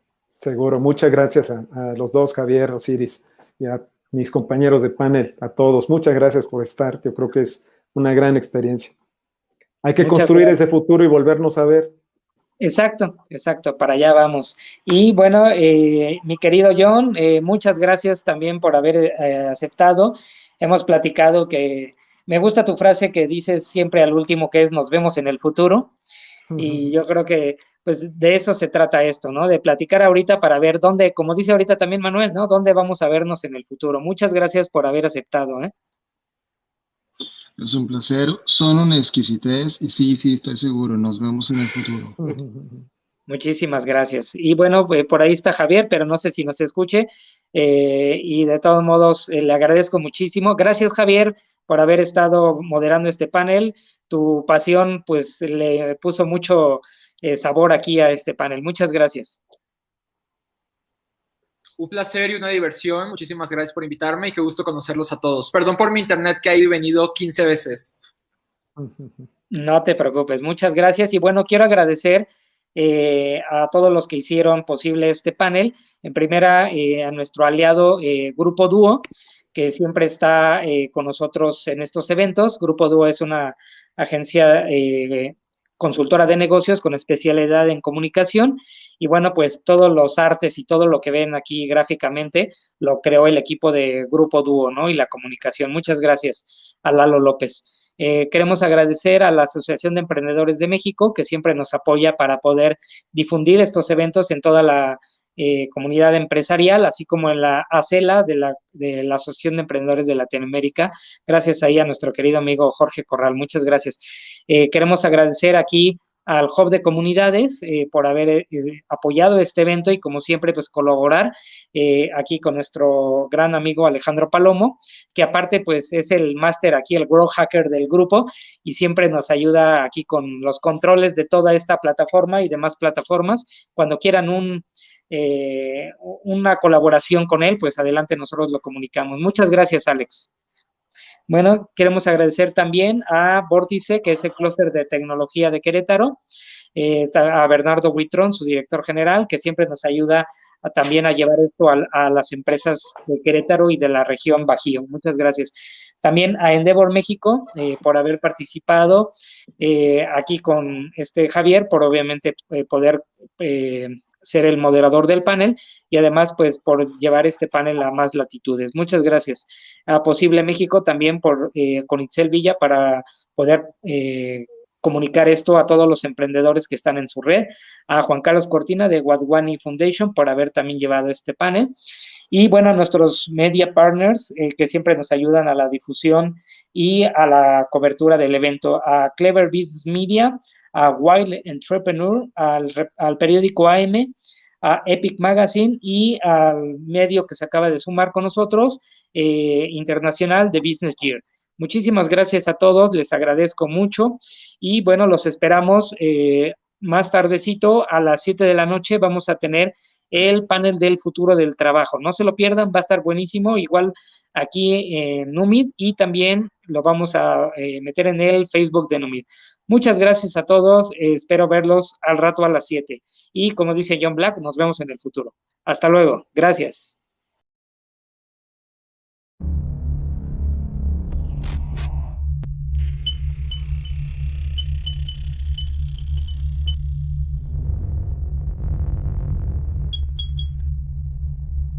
Muchas gracias a los dos, Javier, Osiris, y a mis compañeros de panel, a todos. Muchas gracias por estar. Yo creo que es una gran experiencia. Hay que construir ese futuro y volvernos a ver. Exacto, para allá vamos. Y bueno, mi querido John, muchas gracias también por haber aceptado. Hemos platicado que me gusta tu frase que dices siempre al último, que es nos vemos en el futuro. Y yo creo que pues de eso se trata esto, ¿no? De platicar ahorita para ver dónde, como dice ahorita también Manuel, ¿no? ¿Dónde vamos a vernos en el futuro? Muchas gracias por haber aceptado, ¿eh? Es un placer, son una exquisitez y sí, estoy seguro, nos vemos en el futuro. Muchísimas gracias. Y bueno, por ahí está Javier, pero no sé si nos escuche. Y de todos modos, le agradezco muchísimo. Gracias, Javier, por haber estado moderando este panel. Tu pasión, pues, le puso mucho sabor aquí a este panel. Muchas gracias. Un placer y una diversión. Muchísimas gracias por invitarme y qué gusto conocerlos a todos. Perdón por mi internet que ha ido y venido 15 veces. No te preocupes. Muchas gracias. Y bueno, quiero agradecer a todos los que hicieron posible este panel. En primera, a nuestro aliado Grupo Duo, que siempre está con nosotros en estos eventos. Grupo Duo es una agencia consultora de negocios con especialidad en comunicación. Y bueno, pues todos los artes y todo lo que ven aquí gráficamente lo creó el equipo de Grupo Dúo, ¿no? Y la comunicación. Muchas gracias a Lalo López. Queremos agradecer a la Asociación de Emprendedores de México, que siempre nos apoya para poder difundir estos eventos en toda la comunidad empresarial, así como en la ACELA de la Asociación de Emprendedores de Latinoamérica. Gracias ahí a nuestro querido amigo Jorge Corral. Muchas gracias. Queremos agradecer aquí al Hub de Comunidades por haber apoyado este evento y como siempre pues colaborar aquí con nuestro gran amigo Alejandro Palomo, que aparte pues es el máster aquí, el Growth Hacker del grupo y siempre nos ayuda aquí con los controles de toda esta plataforma y demás plataformas. Cuando quieran una colaboración con él, pues adelante, nosotros lo comunicamos. Muchas gracias, Alex. Bueno, queremos agradecer también a Vórtice, que es el clúster de tecnología de Querétaro, a Bernardo Huitrón, su director general, que siempre nos ayuda también a llevar esto a las empresas de Querétaro y de la región Bajío. Muchas gracias. También a Endeavor México por haber participado aquí con Javier, por obviamente poder ser el moderador del panel y además pues por llevar este panel a más latitudes. Muchas gracias. A Posible México también con Itzel Villa para poder comunicar esto a todos los emprendedores que están en su red, a Juan Carlos Cortina de Wadwani Foundation por haber también llevado este panel y bueno, a nuestros media partners que siempre nos ayudan a la difusión y a la cobertura del evento, a Clever Business Media, a Wild Entrepreneur, al periódico AM, a Epic Magazine y al medio que se acaba de sumar con nosotros, internacional de Business Year. Muchísimas gracias a todos, les agradezco mucho y bueno, los esperamos más tardecito a las 7 de la noche vamos a tener el panel del futuro del trabajo. No se lo pierdan, va a estar buenísimo, igual aquí en Numid y también lo vamos a meter en el Facebook de Numid. Muchas gracias a todos, espero verlos al rato a las 7 y como dice John Black, nos vemos en el futuro. Hasta luego, gracias.